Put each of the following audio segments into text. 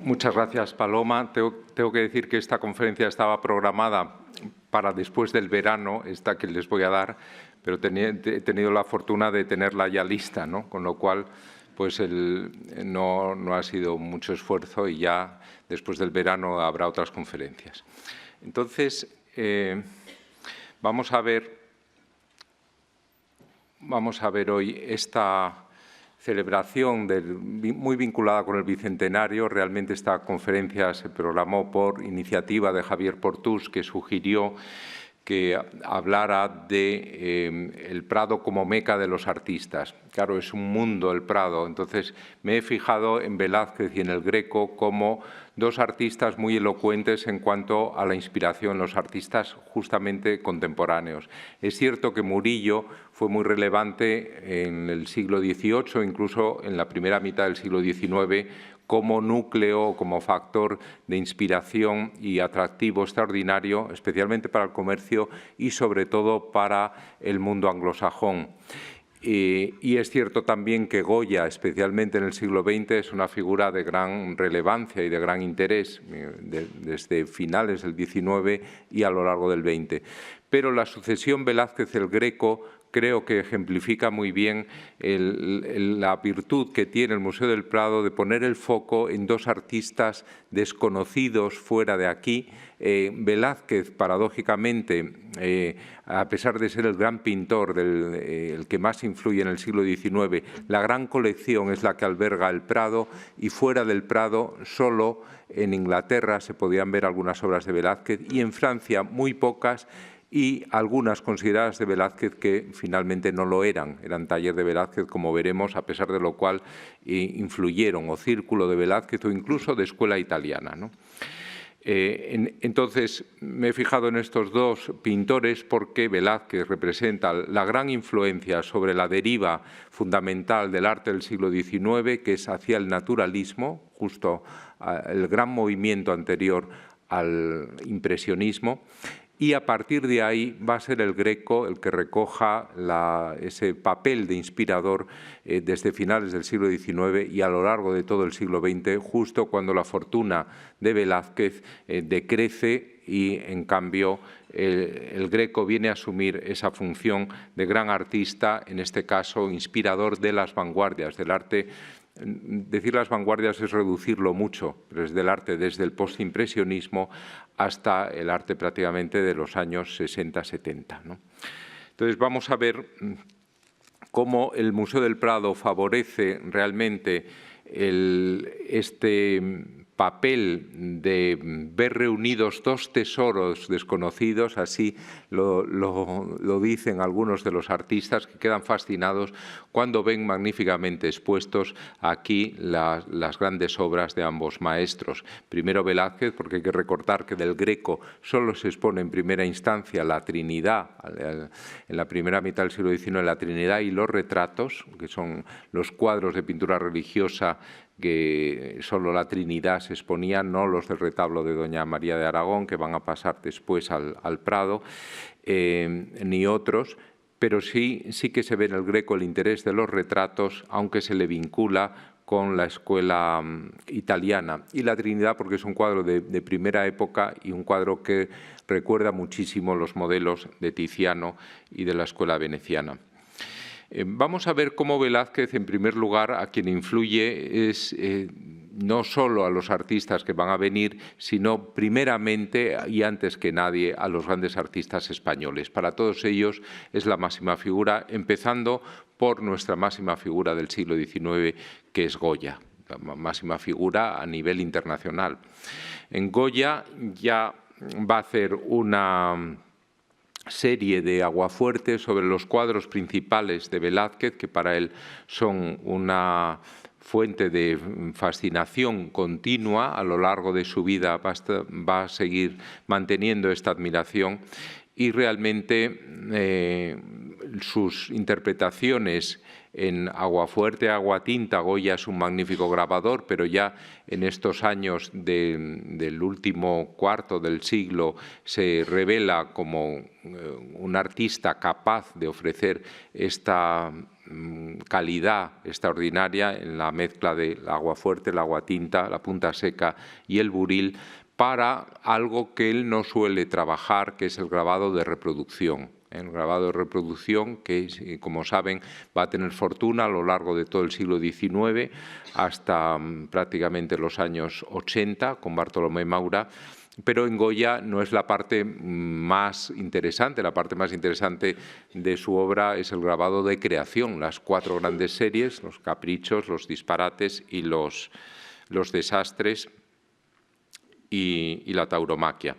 Muchas gracias, Paloma. Tengo que decir que esta conferencia estaba programada para después del verano, esta que les voy a dar, pero he tenido la fortuna de tenerla ya lista, ¿no? Con lo cual pues no ha sido mucho esfuerzo y ya después del verano habrá otras conferencias. Entonces, vamos a ver hoy esta celebración muy vinculada con el Bicentenario. Realmente esta conferencia se programó por iniciativa de Javier Portús, que sugirió que hablara de el Prado como meca de los artistas. Claro, es un mundo el Prado, entonces me he fijado en Velázquez y en el Greco como dos artistas muy elocuentes en cuanto a la inspiración, los artistas justamente contemporáneos. Es cierto que Murillo fue muy relevante en el siglo XVIII, incluso en la primera mitad del siglo XIX, como núcleo, como factor de inspiración y atractivo extraordinario, especialmente para el comercio y sobre todo para el mundo anglosajón. Y es cierto también que Goya, especialmente en el siglo XX, es una figura de gran relevancia y de gran interés desde finales del XIX y a lo largo del XX. Pero la sucesión Velázquez-el Greco creo que ejemplifica muy bien la virtud que tiene el Museo del Prado de poner el foco en dos artistas desconocidos fuera de aquí. Velázquez, paradójicamente, a pesar de ser el gran pintor, el que más influye en el siglo XIX, la gran colección es la que alberga el Prado, y fuera del Prado, solo en Inglaterra se podían ver algunas obras de Velázquez y en Francia muy pocas, y algunas consideradas de Velázquez que finalmente no lo eran taller de Velázquez, como veremos, a pesar de lo cual influyeron o círculo de Velázquez o incluso de escuela italiana, ¿no? Entonces, me he fijado en estos dos pintores porque Velázquez representa la gran influencia sobre la deriva fundamental del arte del siglo XIX, que es hacia el naturalismo, justo el gran movimiento anterior al impresionismo. Y a partir de ahí va a ser el Greco el que recoja ese papel de inspirador desde finales del siglo XIX y a lo largo de todo el siglo XX, justo cuando la fortuna de Velázquez decrece y, en cambio, el Greco viene a asumir esa función de gran artista, en este caso inspirador de las vanguardias del arte. Decir las vanguardias es reducirlo mucho, pero es del arte desde el postimpresionismo hasta el arte prácticamente de los años 60-70, ¿no? Entonces vamos a ver cómo el Museo del Prado favorece realmente este papel de ver reunidos dos tesoros desconocidos, así lo dicen algunos de los artistas que quedan fascinados cuando ven magníficamente expuestos aquí las grandes obras de ambos maestros. Primero Velázquez, porque hay que recordar que del Greco solo se expone en primera instancia la Trinidad, en la primera mitad del siglo XIX, la Trinidad y los retratos, que son los cuadros de pintura religiosa que solo la Trinidad se exponía, no los del retablo de Doña María de Aragón, que van a pasar después al Prado, ni otros, pero sí que se ve en el Greco el interés de los retratos, aunque se le vincula con la escuela italiana. Y la Trinidad porque es un cuadro de primera época y un cuadro que recuerda muchísimo los modelos de Tiziano y de la escuela veneciana. Vamos a ver cómo Velázquez, en primer lugar, a quien influye es no solo a los artistas que van a venir, sino primeramente y antes que nadie a los grandes artistas españoles. Para todos ellos es la máxima figura, empezando por nuestra máxima figura del siglo XIX, que es Goya, la máxima figura a nivel internacional. En Goya ya va a hacer una serie de aguafuerte sobre los cuadros principales de Velázquez, que para él son una fuente de fascinación continua. A lo largo de su vida va a seguir manteniendo esta admiración y realmente sus interpretaciones en aguafuerte, aguatinta. Goya es un magnífico grabador, pero ya en estos años del último cuarto del siglo se revela como un artista capaz de ofrecer esta calidad extraordinaria en la mezcla del agua fuerte, el agua tinta, la punta seca y el buril, para algo que él no suele trabajar, que es el grabado de reproducción. El grabado de reproducción, que como saben va a tener fortuna a lo largo de todo el siglo XIX hasta prácticamente los años 80 con Bartolomé Maura, pero en Goya no es la parte más interesante. La parte más interesante de su obra es el grabado de creación, las 4 grandes series, los caprichos, los disparates y los desastres y la tauromaquia.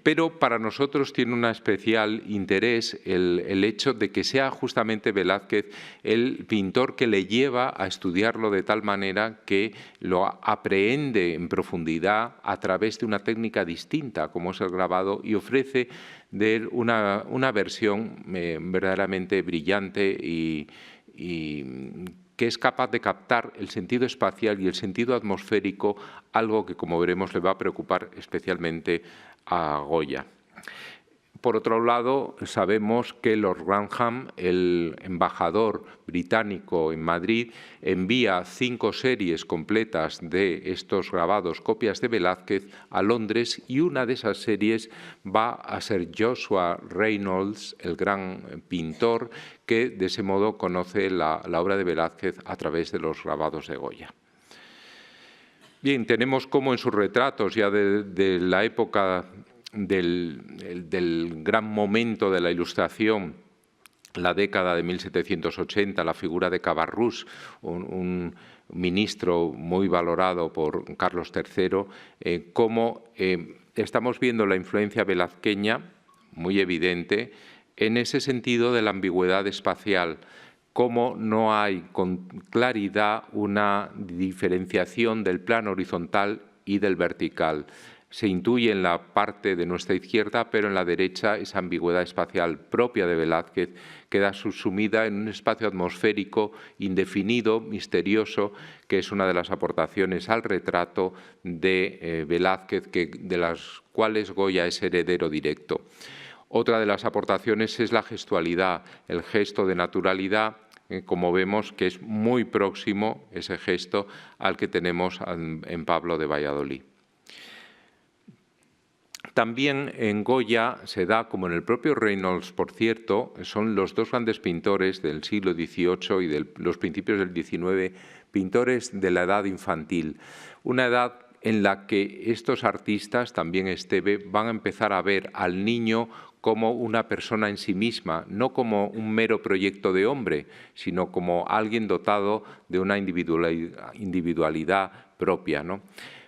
Pero para nosotros tiene un especial interés el hecho de que sea justamente Velázquez el pintor que le lleva a estudiarlo de tal manera que lo aprehende en profundidad a través de una técnica distinta, como es el grabado, y ofrece de él una versión verdaderamente brillante y que es capaz de captar el sentido espacial y el sentido atmosférico, algo que, como veremos, le va a preocupar especialmente a Goya. Por otro lado, sabemos que Lord Grantham, el embajador británico en Madrid, envía 5 series completas de estos grabados, copias de Velázquez, a Londres, y una de esas series va a ser Joshua Reynolds, el gran pintor, que de ese modo conoce la obra de Velázquez a través de los grabados de Goya. Bien, tenemos como en sus retratos ya de la época del gran momento de la Ilustración, la década de 1780, la figura de Cabarrús, un ministro muy valorado por Carlos III, cómo estamos viendo la influencia velazqueña, muy evidente, en ese sentido de la ambigüedad espacial, cómo no hay con claridad una diferenciación del plano horizontal y del vertical. Se intuye en la parte de nuestra izquierda, pero en la derecha esa ambigüedad espacial propia de Velázquez queda subsumida en un espacio atmosférico indefinido, misterioso, que es una de las aportaciones al retrato de Velázquez, de las cuales Goya es heredero directo. Otra de las aportaciones es la gestualidad, el gesto de naturalidad, como vemos que es muy próximo ese gesto al que tenemos en Pablo de Valladolid. También en Goya se da, como en el propio Reynolds, por cierto, son los 2 grandes pintores del siglo XVIII y de los principios del XIX, pintores de la edad infantil, una edad en la que estos artistas, también Esteve, van a empezar a ver al niño como una persona en sí misma, no como un mero proyecto de hombre, sino como alguien dotado de una individualidad propia, ¿no?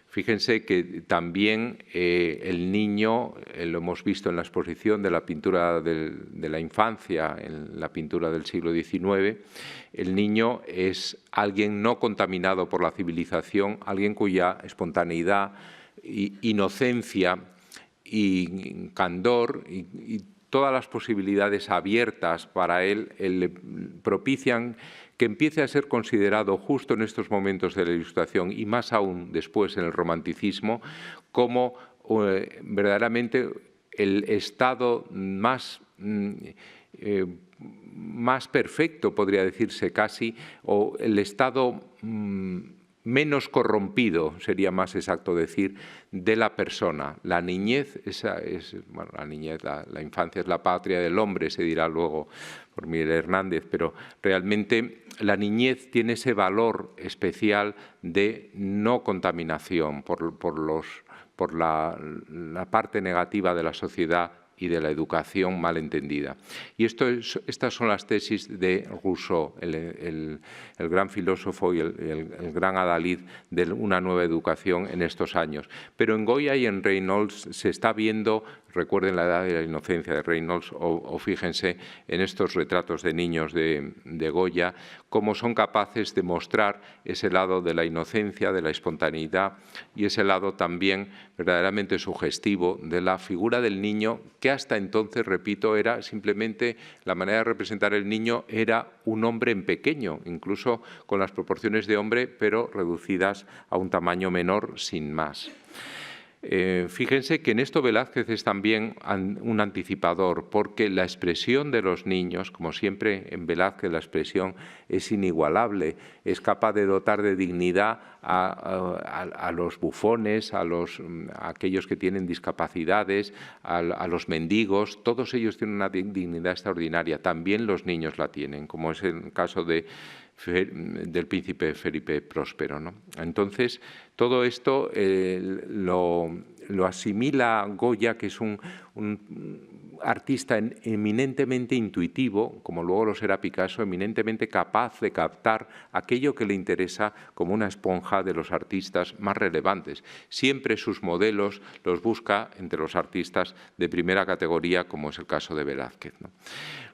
Fíjense que también el niño, lo hemos visto en la exposición de la pintura de la infancia, en la pintura del siglo XIX, el niño es alguien no contaminado por la civilización, alguien cuya espontaneidad, inocencia y candor y todas las posibilidades abiertas para él le propician que empiece a ser considerado justo en estos momentos de la Ilustración y más aún después en el Romanticismo como verdaderamente el estado más perfecto, podría decirse casi, o el estado menos corrompido, sería más exacto decir, de la persona. La niñez, la infancia es la patria del hombre, se dirá luego por Miguel Hernández, pero realmente la niñez tiene ese valor especial de no contaminación por la parte negativa de la sociedad y de la educación mal entendida. Y estas son las tesis de Rousseau, el gran filósofo y el gran adalid de una nueva educación en estos años. Pero en Goya y en Reynolds se está viendo, recuerden la edad de la inocencia de Reynolds o fíjense en estos retratos de niños de Goya, cómo son capaces de mostrar ese lado de la inocencia, de la espontaneidad y ese lado también verdaderamente sugestivo de la figura del niño, que hasta entonces, repito, era simplemente la manera de representar el niño era un hombre en pequeño, incluso con las proporciones de hombre, pero reducidas a un tamaño menor sin más. Fíjense que en esto Velázquez es también un anticipador, porque la expresión de los niños, como siempre en Velázquez la expresión es inigualable, es capaz de dotar de dignidad a los bufones, a aquellos que tienen discapacidades, a los mendigos. Todos ellos tienen una dignidad extraordinaria, también los niños la tienen, como es el caso del príncipe Felipe Próspero, ¿no? Entonces, todo esto lo asimila Goya, que es un artista eminentemente intuitivo, como luego lo será Picasso, eminentemente capaz de captar aquello que le interesa como una esponja de los artistas más relevantes. Siempre sus modelos los busca entre los artistas de primera categoría, como es el caso de Velázquez, ¿no?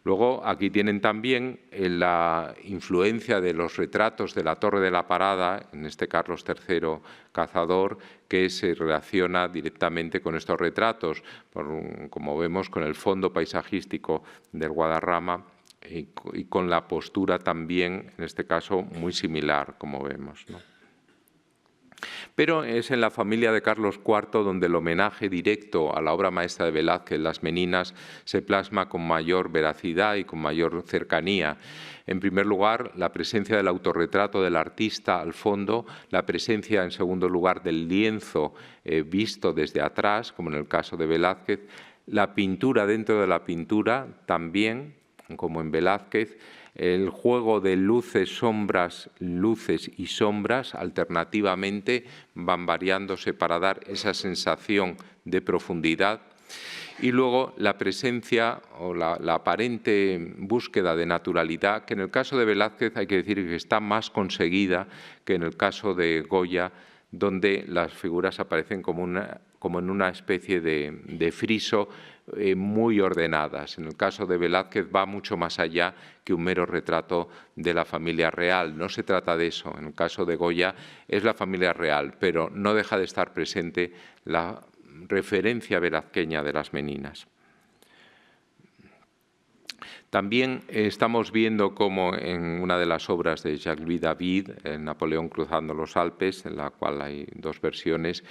Luego, aquí tienen también la influencia de los retratos de la Torre de la Parada, en este Carlos III Cazador, que se relaciona directamente con estos retratos, como vemos, con el fondo paisajístico del Guadarrama y con la postura también, en este caso, muy similar, como vemos, ¿no? Pero es en la familia de Carlos IV donde el homenaje directo a la obra maestra de Velázquez, Las Meninas, se plasma con mayor veracidad y con mayor cercanía. En primer lugar, la presencia del autorretrato del artista al fondo, la presencia, en segundo lugar, del lienzo visto desde atrás, como en el caso de Velázquez, la pintura dentro de la pintura también, como en Velázquez, el juego de luces, sombras, luces y sombras alternativamente van variándose para dar esa sensación de profundidad. Y luego la presencia o la aparente búsqueda de naturalidad, que en el caso de Velázquez hay que decir que está más conseguida que en el caso de Goya, donde las figuras aparecen como en una especie de friso muy ordenadas. En el caso de Velázquez va mucho más allá que un mero retrato de la familia real. No se trata de eso. En el caso de Goya es la familia real, pero no deja de estar presente la referencia velazqueña de las Meninas. También estamos viendo cómo en una de las obras de Jacques-Louis David, Napoleón cruzando los Alpes, en la cual hay dos versiones,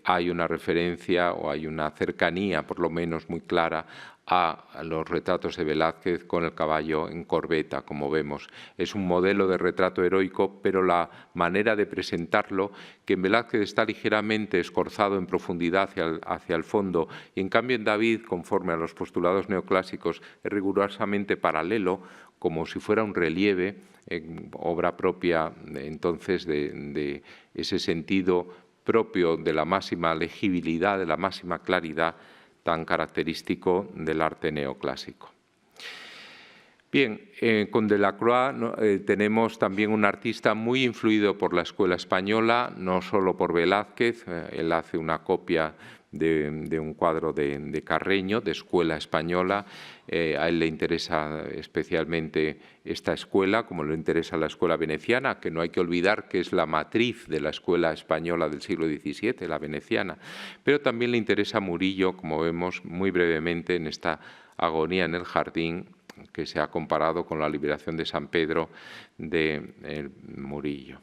hay una referencia o hay una cercanía, por lo menos muy clara, a los retratos de Velázquez con el caballo en corbeta, como vemos. Es un modelo de retrato heroico, pero la manera de presentarlo, que en Velázquez está ligeramente escorzado en profundidad hacia el fondo, y en cambio en David, conforme a los postulados neoclásicos, es rigurosamente paralelo, como si fuera un relieve, obra propia entonces de ese sentido propio de la máxima legibilidad, de la máxima claridad, tan característico del arte neoclásico. Bien, con Delacroix tenemos también un artista muy influido por la escuela española, no solo por Velázquez. Él hace una copia de un cuadro de Carreño, de escuela española. A él le interesa especialmente esta escuela, como le interesa la escuela veneciana, que no hay que olvidar que es la matriz de la escuela española del siglo XVII, la veneciana. Pero también le interesa Murillo, como vemos muy brevemente en esta Agonía en el jardín, que se ha comparado con la liberación de San Pedro de Murillo.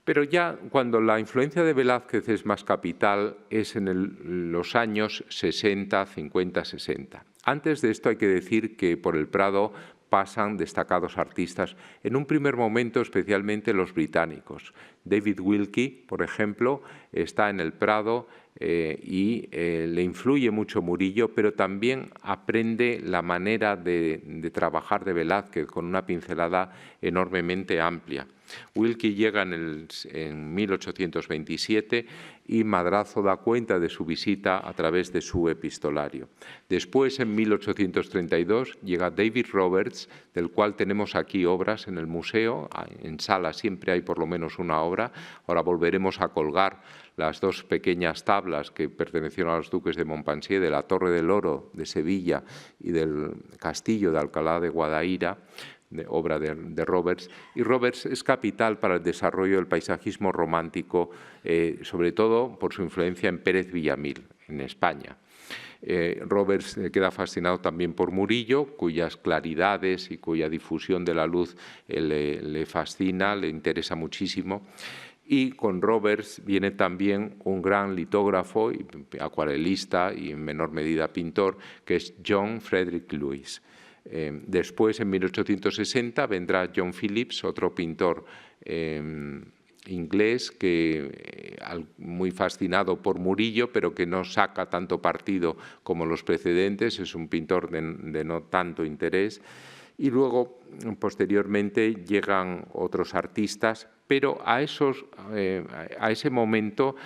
Pero ya cuando la influencia de Velázquez es más capital es en los años 60, 50, 60. Antes de esto hay que decir que por el Prado pasan destacados artistas, en un primer momento especialmente los británicos. David Wilkie, por ejemplo, está en el Prado y le influye mucho Murillo, pero también aprende la manera de trabajar de Velázquez con una pincelada enormemente amplia. Wilkie llega en 1827 y Madrazo da cuenta de su visita a través de su epistolario. Después, en 1832, llega David Roberts, del cual tenemos aquí obras en el museo. En sala siempre hay por lo menos una obra. Ahora volveremos a colgar las dos pequeñas tablas que pertenecieron a los duques de Montpensier, de la Torre del Oro de Sevilla y del Castillo de Alcalá de Guadaira, obra de Roberts, y Roberts es capital para el desarrollo del paisajismo romántico, sobre todo por su influencia en Pérez Villamil, en España. Roberts queda fascinado también por Murillo, cuyas claridades y cuya difusión de la luz le fascina, le interesa muchísimo. Y con Roberts viene también un gran litógrafo, acuarelista y en menor medida pintor, que es John Frederick Lewis. Después, en 1860, vendrá John Phillips, otro pintor inglés que muy fascinado por Murillo, pero que no saca tanto partido como los precedentes, es un pintor de no tanto interés. Y luego, posteriormente, llegan otros artistas, pero a ese momento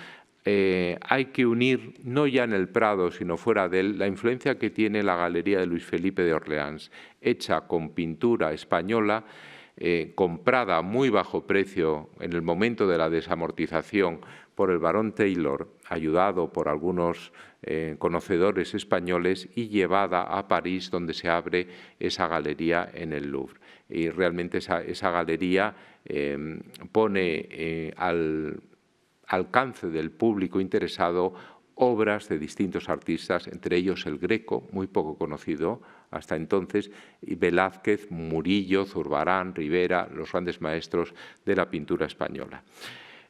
hay que unir, no ya en el Prado, sino fuera de él, la influencia que tiene la Galería de Luis Felipe de Orleans, hecha con pintura española, comprada a muy bajo precio en el momento de la desamortización por el barón Taylor, ayudado por algunos conocedores españoles, y llevada a París, donde se abre esa galería en el Louvre. Y realmente esa galería pone al alcance del público interesado obras de distintos artistas, entre ellos el Greco, muy poco conocido hasta entonces, y Velázquez, Murillo, Zurbarán, Rivera, los grandes maestros de la pintura española.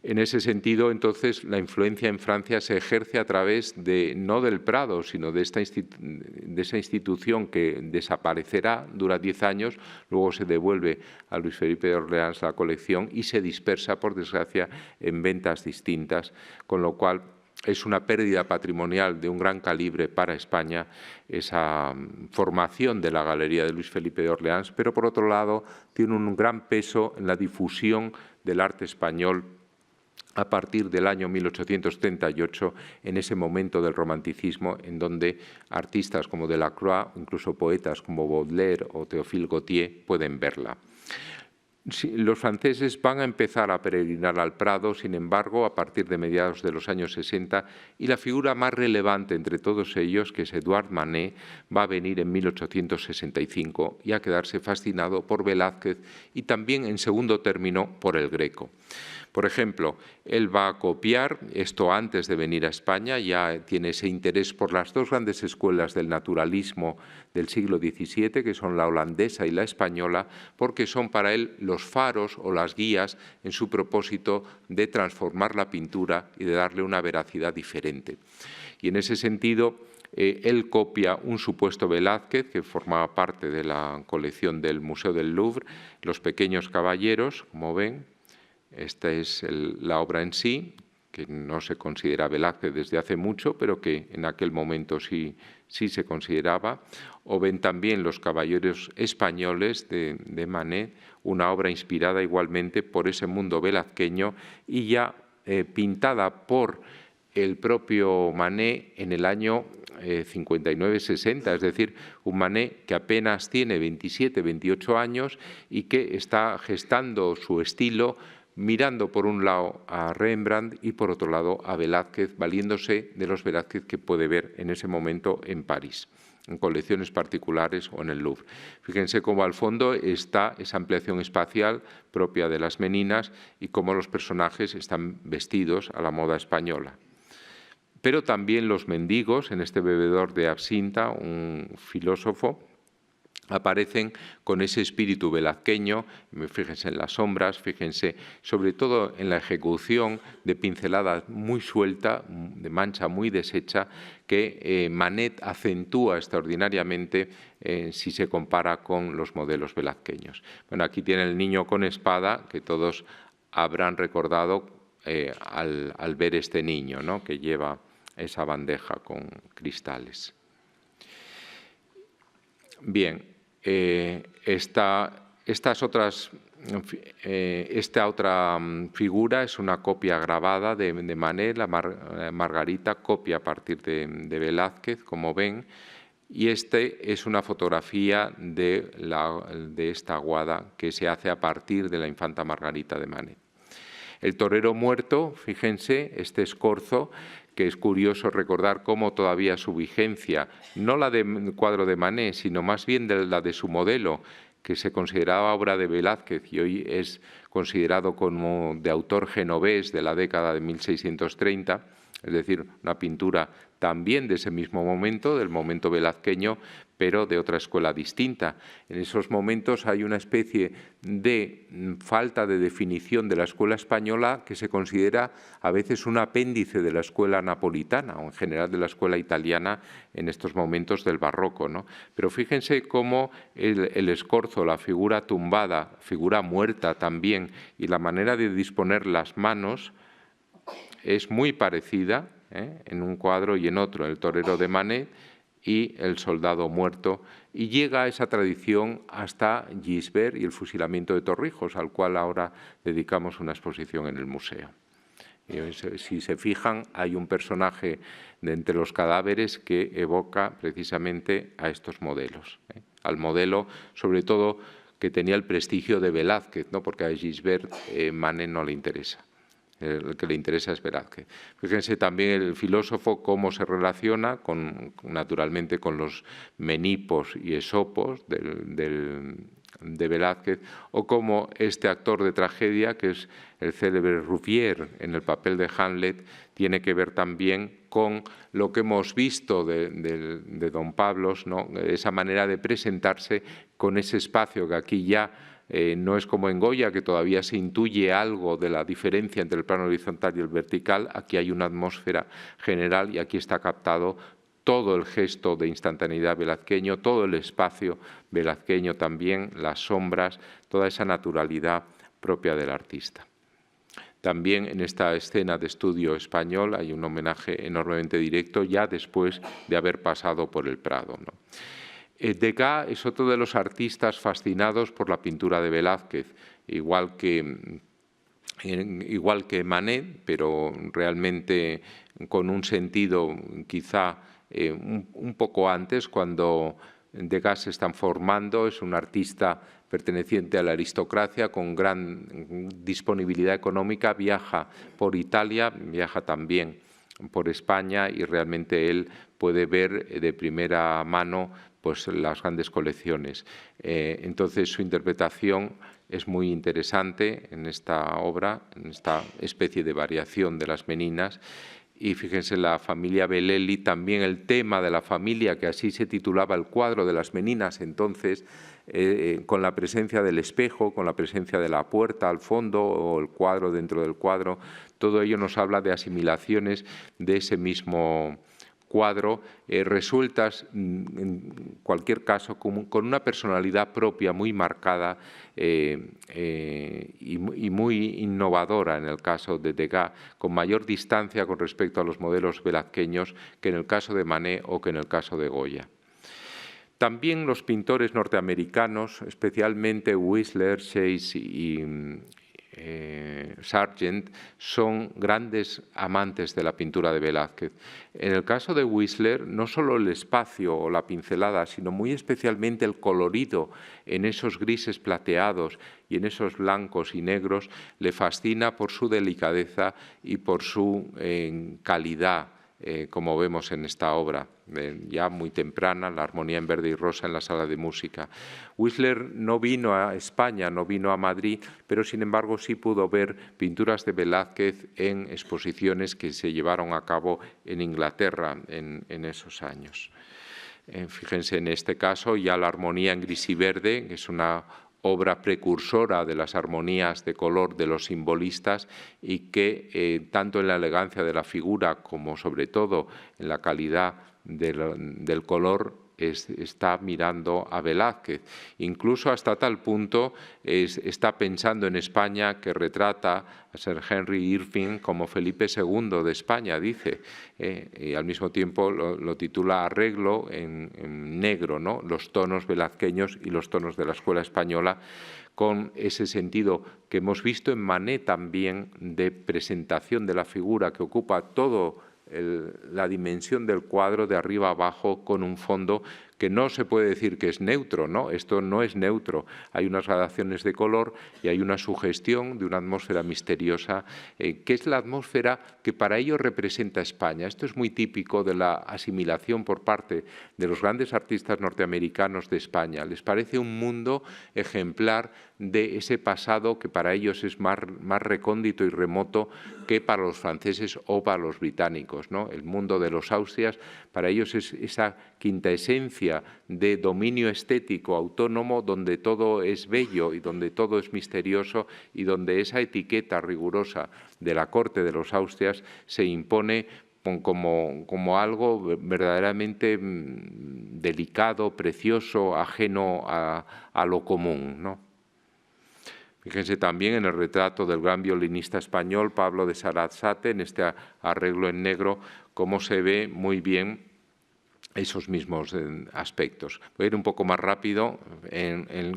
En ese sentido, entonces, la influencia en Francia se ejerce a través no del Prado, sino de esa institución que desaparecerá, dura 10 años, luego se devuelve a Luis Felipe de Orleans la colección y se dispersa, por desgracia, en ventas distintas, con lo cual es una pérdida patrimonial de un gran calibre para España esa formación de la Galería de Luis Felipe de Orleans, pero por otro lado tiene un gran peso en la difusión del arte español a partir del año 1838, en ese momento del romanticismo, en donde artistas como Delacroix, incluso poetas como Baudelaire o Théophile Gautier, pueden verla. Los franceses van a empezar a peregrinar al Prado, sin embargo, a partir de mediados de los años 60, y la figura más relevante entre todos ellos, que es Edouard Manet, va a venir en 1865 y a quedarse fascinado por Velázquez y también, en segundo término, por el Greco. Por ejemplo, él va a copiar, esto antes de venir a España, ya tiene ese interés por las dos grandes escuelas del naturalismo del siglo XVII, que son la holandesa y la española, porque son para él los faros o las guías en su propósito de transformar la pintura y de darle una veracidad diferente. Y en ese sentido, él copia un supuesto Velázquez que formaba parte de la colección del Museo del Louvre, Los pequeños caballeros, como ven. Esta es la obra en sí, que no se considera Velázquez desde hace mucho, pero que en aquel momento sí se consideraba. O ven también Los caballeros españoles de Manet, una obra inspirada igualmente por ese mundo velazqueño y ya pintada por el propio Manet en el año 59-60, es decir, un Manet que apenas tiene 27, 28 años y que está gestando su estilo mirando por un lado a Rembrandt y por otro lado a Velázquez, valiéndose de los Velázquez que puede ver en ese momento en París, en colecciones particulares o en el Louvre. Fíjense cómo al fondo está esa ampliación espacial propia de las Meninas y cómo los personajes están vestidos a la moda española. Pero también los mendigos, en este bebedor de absinta, un filósofo, aparecen con ese espíritu velazqueño. Fíjense en las sombras, fíjense sobre todo en la ejecución de pinceladas muy suelta, de mancha muy deshecha, que Manet acentúa extraordinariamente si se compara con los modelos velazqueños. Bueno, aquí tiene el niño con espada, que todos habrán recordado al ver este niño, ¿no?, que lleva esa bandeja con cristales. Bien, esta otra figura es una copia grabada de Manet, la Margarita, copia a partir de Velázquez, como ven, y es una fotografía de esta aguada que se hace a partir de la infanta Margarita de Manet. El torero muerto, fíjense, este escorzo, que es curioso recordar cómo todavía su vigencia, no la del cuadro de Manet, sino más bien la de su modelo, que se consideraba obra de Velázquez y hoy es considerado como de autor genovés de la década de 1630, es decir, una pintura también de ese mismo momento, del momento velazqueño, pero de otra escuela distinta. En esos momentos hay una especie de falta de definición de la escuela española que se considera a veces un apéndice de la escuela napolitana o en general de la escuela italiana en estos momentos del barroco, ¿no? Pero fíjense cómo el escorzo, la figura tumbada, figura muerta también, y la manera de disponer las manos es muy parecida en un cuadro y en otro, el torero de Manet y el soldado muerto, y llega a esa tradición hasta Gisbert y el fusilamiento de Torrijos, al cual ahora dedicamos una exposición en el museo. Si se fijan, hay un personaje de entre los cadáveres que evoca precisamente a estos modelos, al modelo, sobre todo, que tenía el prestigio de Velázquez, ¿no? Porque a Gisbert Manet no le interesa. El que le interesa es Velázquez. Fíjense también el filósofo cómo se relaciona naturalmente con los menipos y esopos de Velázquez, o como este actor de tragedia, que es el célebre Ruffier en el papel de Hamlet, tiene que ver también con lo que hemos visto de Don Pablos, ¿no? Esa manera de presentarse con ese espacio que aquí ya no es como en Goya, que todavía se intuye algo de la diferencia entre el plano horizontal y el vertical. Aquí hay una atmósfera general y aquí está captado todo el gesto de instantaneidad velazqueño, todo el espacio velazqueño también, las sombras, toda esa naturalidad propia del artista. También en esta escena de estudio español hay un homenaje enormemente directo ya después de haber pasado por el Prado, ¿no? Degas es otro de los artistas fascinados por la pintura de Velázquez, igual que Manet, pero realmente con un sentido quizá un poco antes, cuando Degas se están formando. Es un artista perteneciente a la aristocracia con gran disponibilidad económica, viaja por Italia, viaja también por España y realmente él puede ver de primera mano pues las grandes colecciones. Entonces su interpretación es muy interesante en esta obra, en esta especie de variación de las Meninas. Y fíjense, la familia Bellelli, también el tema de la familia, que así se titulaba el cuadro de las Meninas entonces, con la presencia del espejo, con la presencia de la puerta al fondo o el cuadro dentro del cuadro, todo ello nos habla de asimilaciones de ese mismo cuadro, resueltas en cualquier caso con una personalidad propia muy marcada y muy innovadora en el caso de Degas, con mayor distancia con respecto a los modelos velazqueños que en el caso de Manet o que en el caso de Goya. También los pintores norteamericanos, especialmente Whistler, Chase y Sargent, son grandes amantes de la pintura de Velázquez. En el caso de Whistler, no solo el espacio o la pincelada, sino muy especialmente el colorido en esos grises plateados y en esos blancos y negros, le fascina por su delicadeza y por su calidad, como vemos en esta obra, ya muy temprana, la armonía en verde y rosa en la sala de música. Whistler no vino a España, no vino a Madrid, pero sin embargo sí pudo ver pinturas de Velázquez en exposiciones que se llevaron a cabo en Inglaterra en esos años. Fíjense en este caso ya la armonía en gris y verde, que es una obra precursora de las armonías de color de los simbolistas y que tanto en la elegancia de la figura como sobre todo en la calidad del color está mirando a Velázquez. Incluso hasta tal punto está pensando en España, que retrata a Sir Henry Irving como Felipe II de España, dice, y al mismo tiempo lo titula Arreglo en negro, ¿no? Los tonos velazqueños y los tonos de la escuela española, con ese sentido que hemos visto en Manet también de presentación de la figura, que ocupa todo la dimensión del cuadro de arriba a abajo, con un fondo que no se puede decir que es neutro, ¿no? Esto no es neutro. Hay unas gradaciones de color y hay una sugestión de una atmósfera misteriosa, que es la atmósfera que para ellos representa España. Esto es muy típico de la asimilación por parte de los grandes artistas norteamericanos de España. Les parece un mundo ejemplar de ese pasado que para ellos es más recóndito y remoto que para los franceses o para los británicos, ¿no? El mundo de los Austrias para ellos es esa quinta esencia de dominio estético autónomo donde todo es bello y donde todo es misterioso y donde esa etiqueta rigurosa de la corte de los Austrias se impone como algo verdaderamente delicado, precioso, ajeno a lo común, ¿no? Fíjense también en el retrato del gran violinista español Pablo de Sarasate, en este arreglo en negro, cómo se ve muy bien esos mismos aspectos. Voy a ir un poco más rápido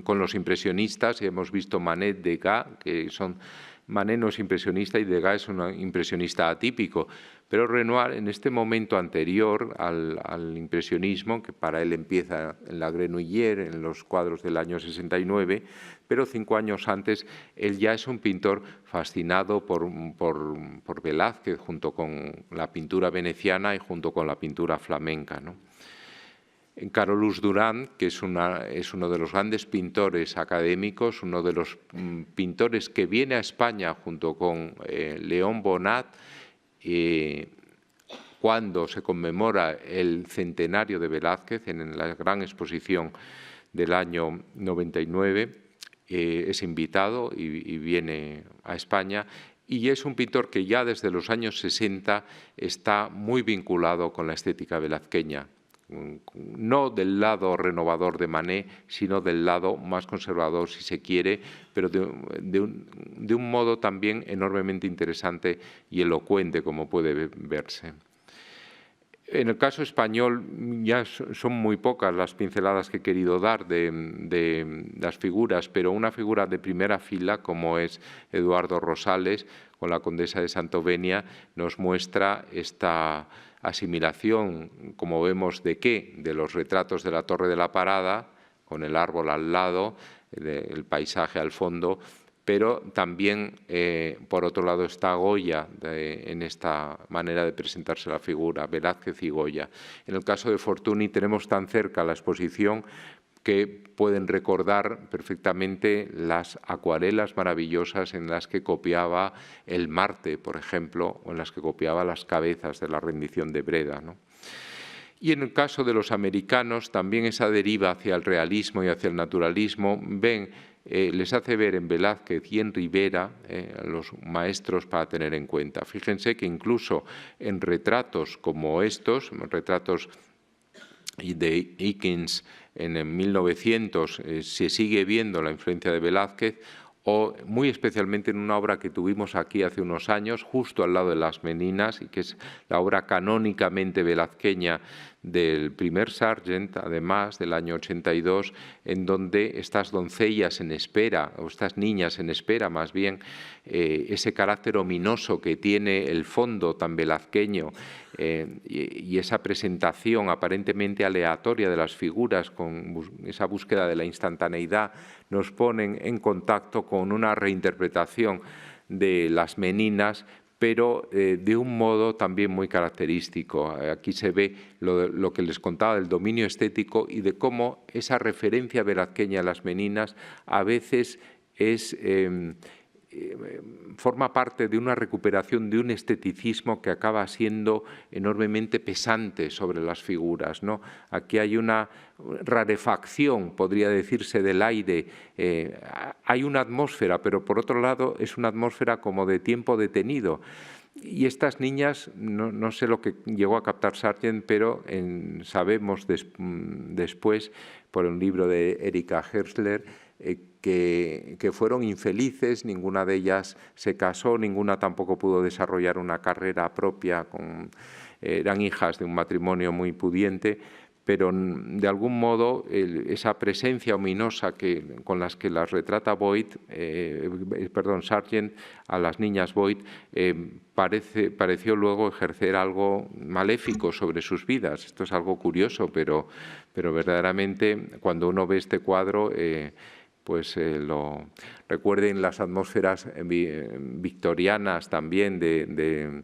con los impresionistas. Hemos visto Manet, Degas, que son... Manet no es impresionista y Degas es un impresionista atípico, pero Renoir, en este momento anterior al impresionismo, que para él empieza en la Grenouillère, en los cuadros del año 69, pero 5 años antes, él ya es un pintor fascinado por Velázquez, junto con la pintura veneciana y junto con la pintura flamenca, ¿no? Carolus Duran, que es uno de los grandes pintores académicos, uno de los pintores que viene a España junto con León Bonnat, cuando se conmemora el centenario de Velázquez en la gran exposición del año 99, es invitado y viene a España. Y es un pintor que ya desde los años 60 está muy vinculado con la estética velazqueña, no del lado renovador de Manet, sino del lado más conservador, si se quiere, pero de un modo también enormemente interesante y elocuente, como puede verse. En el caso español ya son muy pocas las pinceladas que he querido dar de las figuras, pero una figura de primera fila como es Eduardo Rosales con la condesa de Santovenia nos muestra esta asimilación, como vemos, ¿de qué? De los retratos de la Torre de la Parada, con el árbol al lado, el paisaje al fondo, pero también, por otro lado, está Goya en esta manera de presentarse la figura, Velázquez y Goya. En el caso de Fortuny tenemos tan cerca la exposición que pueden recordar perfectamente las acuarelas maravillosas en las que copiaba el Marte, por ejemplo, o en las que copiaba las cabezas de la rendición de Breda, ¿no? Y en el caso de los americanos, también esa deriva hacia el realismo y hacia el naturalismo les hace ver en Velázquez y en Rivera a los maestros para tener en cuenta. Fíjense que incluso en retratos como estos, retratos de Eakins en 1900, se sigue viendo la influencia de Velázquez, o muy especialmente en una obra que tuvimos aquí hace unos años, justo al lado de Las Meninas, y que es la obra canónicamente velazqueña del primer Sargent, además, del año 82, en donde estas doncellas en espera, o estas niñas en espera más bien, ese carácter ominoso que tiene el fondo tan velazqueño, y esa presentación aparentemente aleatoria de las figuras con esa búsqueda de la instantaneidad nos ponen en contacto con una reinterpretación de Las Meninas, pero de un modo también muy característico. Aquí se ve lo que les contaba del dominio estético y de cómo esa referencia velazqueña a Las Meninas a veces forma parte de una recuperación de un esteticismo que acaba siendo enormemente pesante sobre las figuras, ¿no? Aquí hay una rarefacción, podría decirse, del aire. Hay una atmósfera, pero por otro lado es una atmósfera como de tiempo detenido. Y estas niñas, no sé lo que llegó a captar Sargent, pero sabemos después, por un libro de Erika Herzler, que fueron infelices, ninguna de ellas se casó, ninguna tampoco pudo desarrollar una carrera propia, eran hijas de un matrimonio muy pudiente, pero de algún modo esa presencia ominosa con las que las retrata Sargent a las niñas Boyd pareció luego ejercer algo maléfico sobre sus vidas. Esto es algo curioso, pero verdaderamente cuando uno ve este cuadro recuerden las atmósferas victorianas también de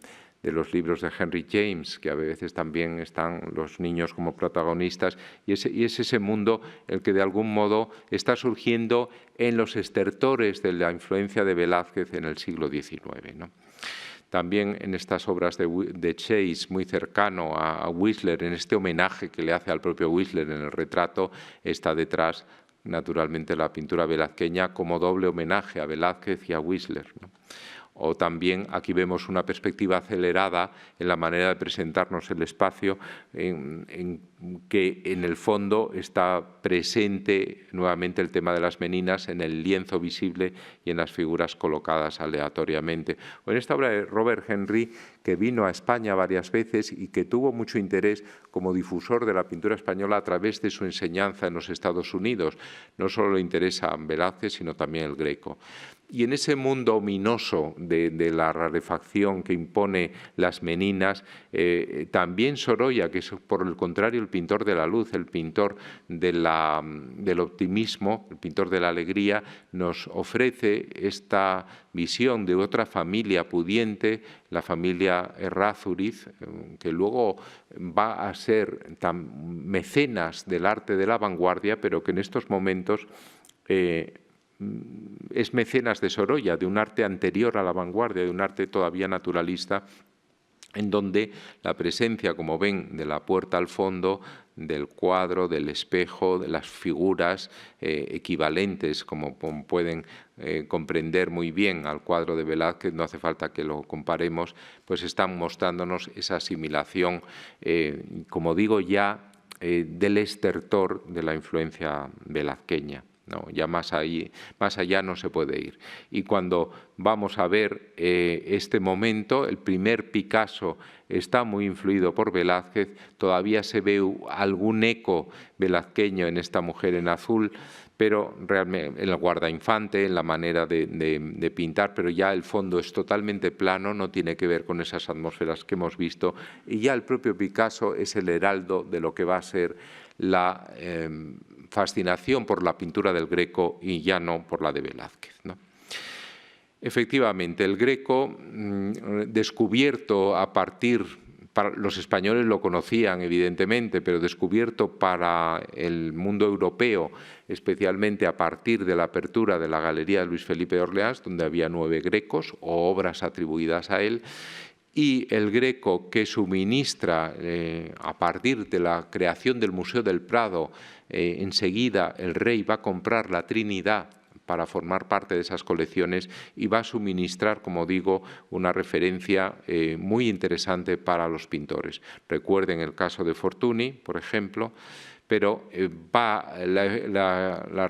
los libros de Henry James, que a veces también están los niños como protagonistas, y es ese mundo el que de algún modo está surgiendo en los estertores de la influencia de Velázquez en el siglo XIX, ¿no? También en estas obras de Chase, muy cercano a Whistler, en este homenaje que le hace al propio Whistler en el retrato, está detrás naturalmente la pintura velazqueña como doble homenaje a Velázquez y a Whistler, ¿no? O también aquí vemos una perspectiva acelerada en la manera de presentarnos el espacio, en que en el fondo está presente nuevamente el tema de las meninas en el lienzo visible y en las figuras colocadas aleatoriamente. O en esta obra de Robert Henry, que vino a España varias veces y que tuvo mucho interés como difusor de la pintura española a través de su enseñanza en los Estados Unidos. No solo le interesa Velázquez, sino también el Greco. Y en ese mundo ominoso de la rarefacción que impone las meninas, también Sorolla, que es por el contrario el pintor de la luz, el pintor del optimismo, el pintor de la alegría, nos ofrece esta visión de otra familia pudiente, la familia Errázuriz, que luego va a ser mecenas del arte de la vanguardia, pero que en estos momentos es mecenas de Sorolla, de un arte anterior a la vanguardia, de un arte todavía naturalista, en donde la presencia, como ven, de la puerta al fondo, del cuadro, del espejo, de las figuras equivalentes, como pueden comprender muy bien al cuadro de Velázquez, no hace falta que lo comparemos, pues están mostrándonos esa asimilación, como digo ya, del estertor de la influencia velazqueña. No, ya más allá no se puede ir. Y cuando vamos a ver este momento, el primer Picasso está muy influido por Velázquez, todavía se ve algún eco velazqueño en esta mujer en azul, pero realmente en el guardainfante, en la manera de pintar, pero ya el fondo es totalmente plano, no tiene que ver con esas atmósferas que hemos visto, y ya el propio Picasso es el heraldo de lo que va a ser la fascinación por la pintura del Greco y ya no por la de Velázquez, ¿no? Efectivamente, el Greco, descubierto a partir, los españoles lo conocían evidentemente, pero descubierto para el mundo europeo, especialmente a partir de la apertura de la Galería de Luis Felipe de Orleans, donde había 9 grecos o obras atribuidas a él, y el Greco que suministra a partir de la creación del Museo del Prado, enseguida el rey va a comprar la Trinidad para formar parte de esas colecciones y va a suministrar, como digo, una referencia muy interesante para los pintores. Recuerden el caso de Fortuny, por ejemplo, pero la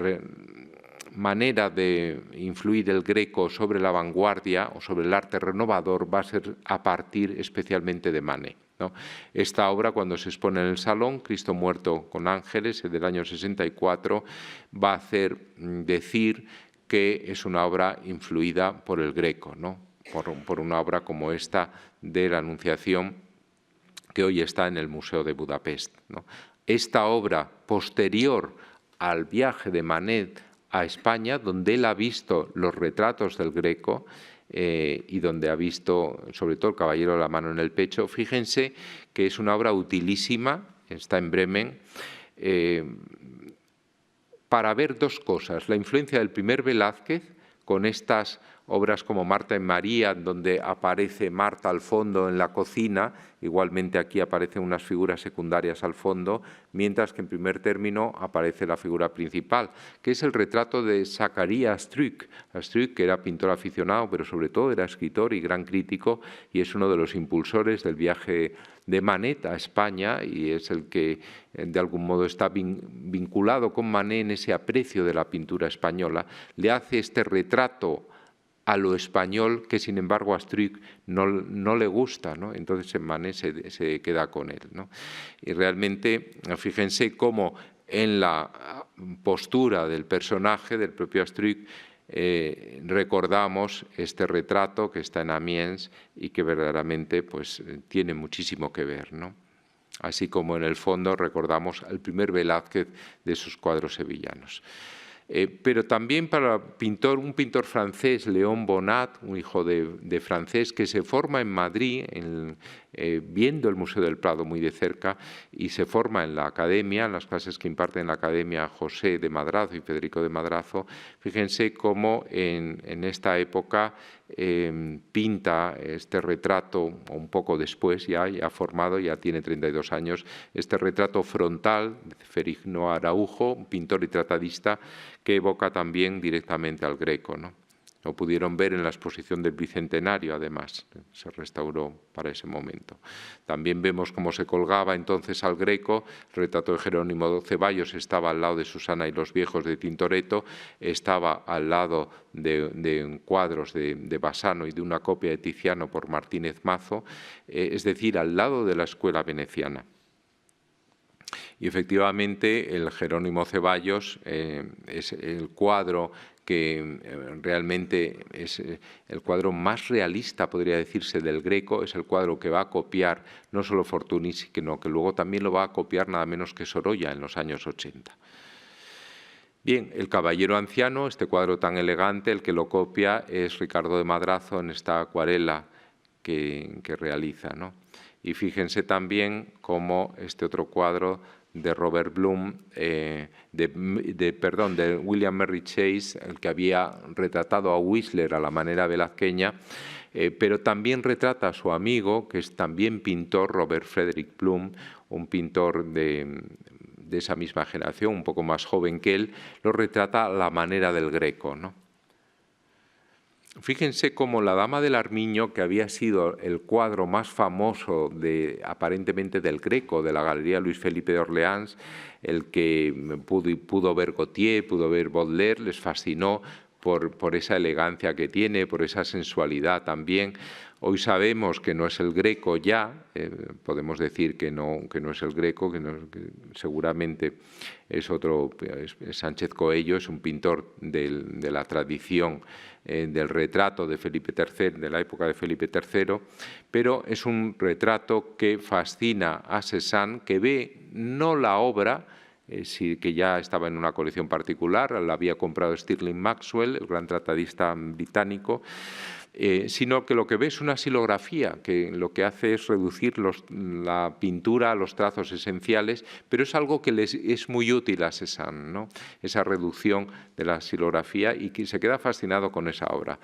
manera de influir el Greco sobre la vanguardia o sobre el arte renovador va a ser a partir especialmente de Manet, ¿no? Esta obra, cuando se expone en el Salón, Cristo muerto con ángeles, del año 64, va a hacer decir que es una obra influida por el Greco, ¿no? Por una obra como esta de la Anunciación, que hoy está en el Museo de Budapest, ¿no? Esta obra posterior al viaje de Manet a España, donde él ha visto los retratos del Greco y donde ha visto sobre todo el Caballero de la mano en el pecho. Fíjense que es una obra utilísima, está en Bremen, para ver dos cosas: la influencia del primer Velázquez, con estas obras como Marta en María, donde aparece Marta al fondo en la cocina, igualmente aquí aparecen unas figuras secundarias al fondo, mientras que en primer término aparece la figura principal, que es el retrato de Zacharia Struck. Struck, que era pintor aficionado, pero sobre todo era escritor y gran crítico, y es uno de los impulsores del viaje de Manet a España, y es el que de algún modo está vinculado con Manet en ese aprecio de la pintura española. Le hace este retrato a lo español, que sin embargo a Struik no le gusta, ¿no? Entonces Manet se queda con él, ¿no? Y realmente, fíjense cómo en la postura del personaje, del propio Struik, recordamos este retrato que está en Amiens y que verdaderamente pues, tiene muchísimo que ver, ¿no? Así como en el fondo recordamos al primer Velázquez de esos cuadros sevillanos. Pero también para un pintor francés, Léon Bonnat, un hijo de francés que se forma en Madrid, viendo el Museo del Prado muy de cerca, y se forma en la academia, en las clases que imparten en la academia José de Madrazo y Federico de Madrazo. Fíjense cómo en esta época pinta este retrato, un poco después ya formado, ya tiene 32 años, este retrato frontal de Ferigno Araujo, un pintor y tratadista que evoca también directamente al Greco, ¿no? Lo pudieron ver en la exposición del Bicentenario, además, se restauró para ese momento. También vemos cómo se colgaba entonces al Greco. El retrato de Jerónimo Ceballos estaba al lado de Susana y los viejos de Tintoretto, estaba al lado de cuadros de Bassano y de una copia de Tiziano por Martínez Mazo, es decir, al lado de la escuela veneciana. Y efectivamente el Jerónimo Ceballos es el cuadro que realmente es el cuadro más realista, podría decirse, del Greco. Es el cuadro que va a copiar no solo Fortuny, sino que luego también lo va a copiar nada menos que Sorolla en los años 80. Bien, el Caballero Anciano, este cuadro tan elegante, el que lo copia es Ricardo de Madrazo en esta acuarela que realiza, ¿no? Y fíjense también cómo este otro cuadro de Robert Bloom, de William Merry Chase, el que había retratado a Whistler a la manera velazqueña, pero también retrata a su amigo, que es también pintor, Robert Frederick Bloom, un pintor de esa misma generación, un poco más joven que él, lo retrata a la manera del Greco, ¿no? Fíjense cómo La Dama del Armiño, que había sido el cuadro más famoso aparentemente del Greco, de la Galería Luis Felipe de Orleans, el que pudo ver Gautier, pudo ver Baudelaire, les fascinó por esa elegancia que tiene, por esa sensualidad también. Hoy sabemos que no es el Greco ya, podemos decir que no es el Greco, que seguramente es otro, es Sánchez Coello, es un pintor de la tradición del retrato de Felipe III, de la época de Felipe III, pero es un retrato que fascina a Cézanne, que ve no la obra, que ya estaba en una colección particular, la había comprado Stirling Maxwell, el gran tratadista británico, sino que lo que ve es una silografía, que lo que hace es reducir la pintura a los trazos esenciales, pero es algo que les es muy útil a Cézanne, ¿no? Esa reducción de la silografía, y que se queda fascinado con esa obra.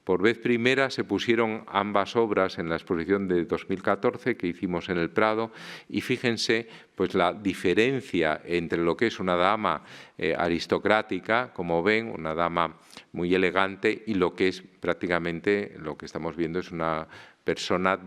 Por vez primera se pusieron ambas obras en la exposición de 2014 que hicimos en el Prado, y fíjense pues la diferencia entre lo que es una dama aristocrática, como ven, una dama muy elegante, y lo que es prácticamente, lo que estamos viendo es una persona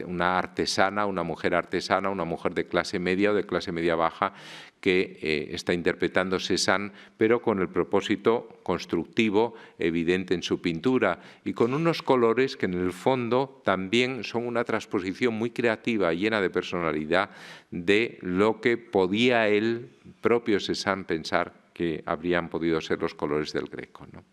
una artesana, una mujer artesana, una mujer de clase media o de clase media baja, que está interpretando Cézanne, pero con el propósito constructivo evidente en su pintura, y con unos colores que en el fondo también son una transposición muy creativa, llena de personalidad, de lo que podía él, propio Cézanne, pensar que habrían podido ser los colores del Greco, ¿no?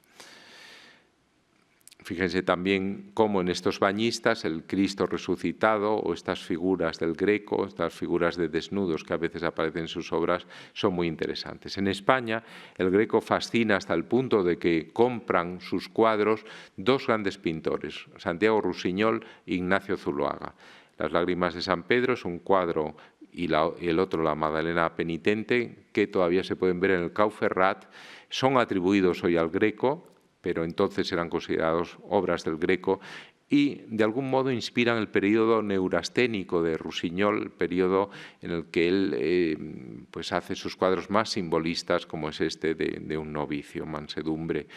Fíjense también cómo en estos bañistas el Cristo resucitado o estas figuras del Greco, estas figuras de desnudos que a veces aparecen en sus obras, son muy interesantes. En España el Greco fascina hasta el punto de que compran sus cuadros dos grandes pintores, Santiago Rusiñol e Ignacio Zuloaga. Las lágrimas de San Pedro es un cuadro, y el otro, la Magdalena penitente, que todavía se pueden ver en el Cau Ferrat, son atribuidos hoy al Greco, pero entonces eran considerados obras del Greco, y de algún modo inspiran el periodo neurasténico de Rusiñol, el periodo en el que él pues hace sus cuadros más simbolistas, como es este de un novicio, mansedumbre.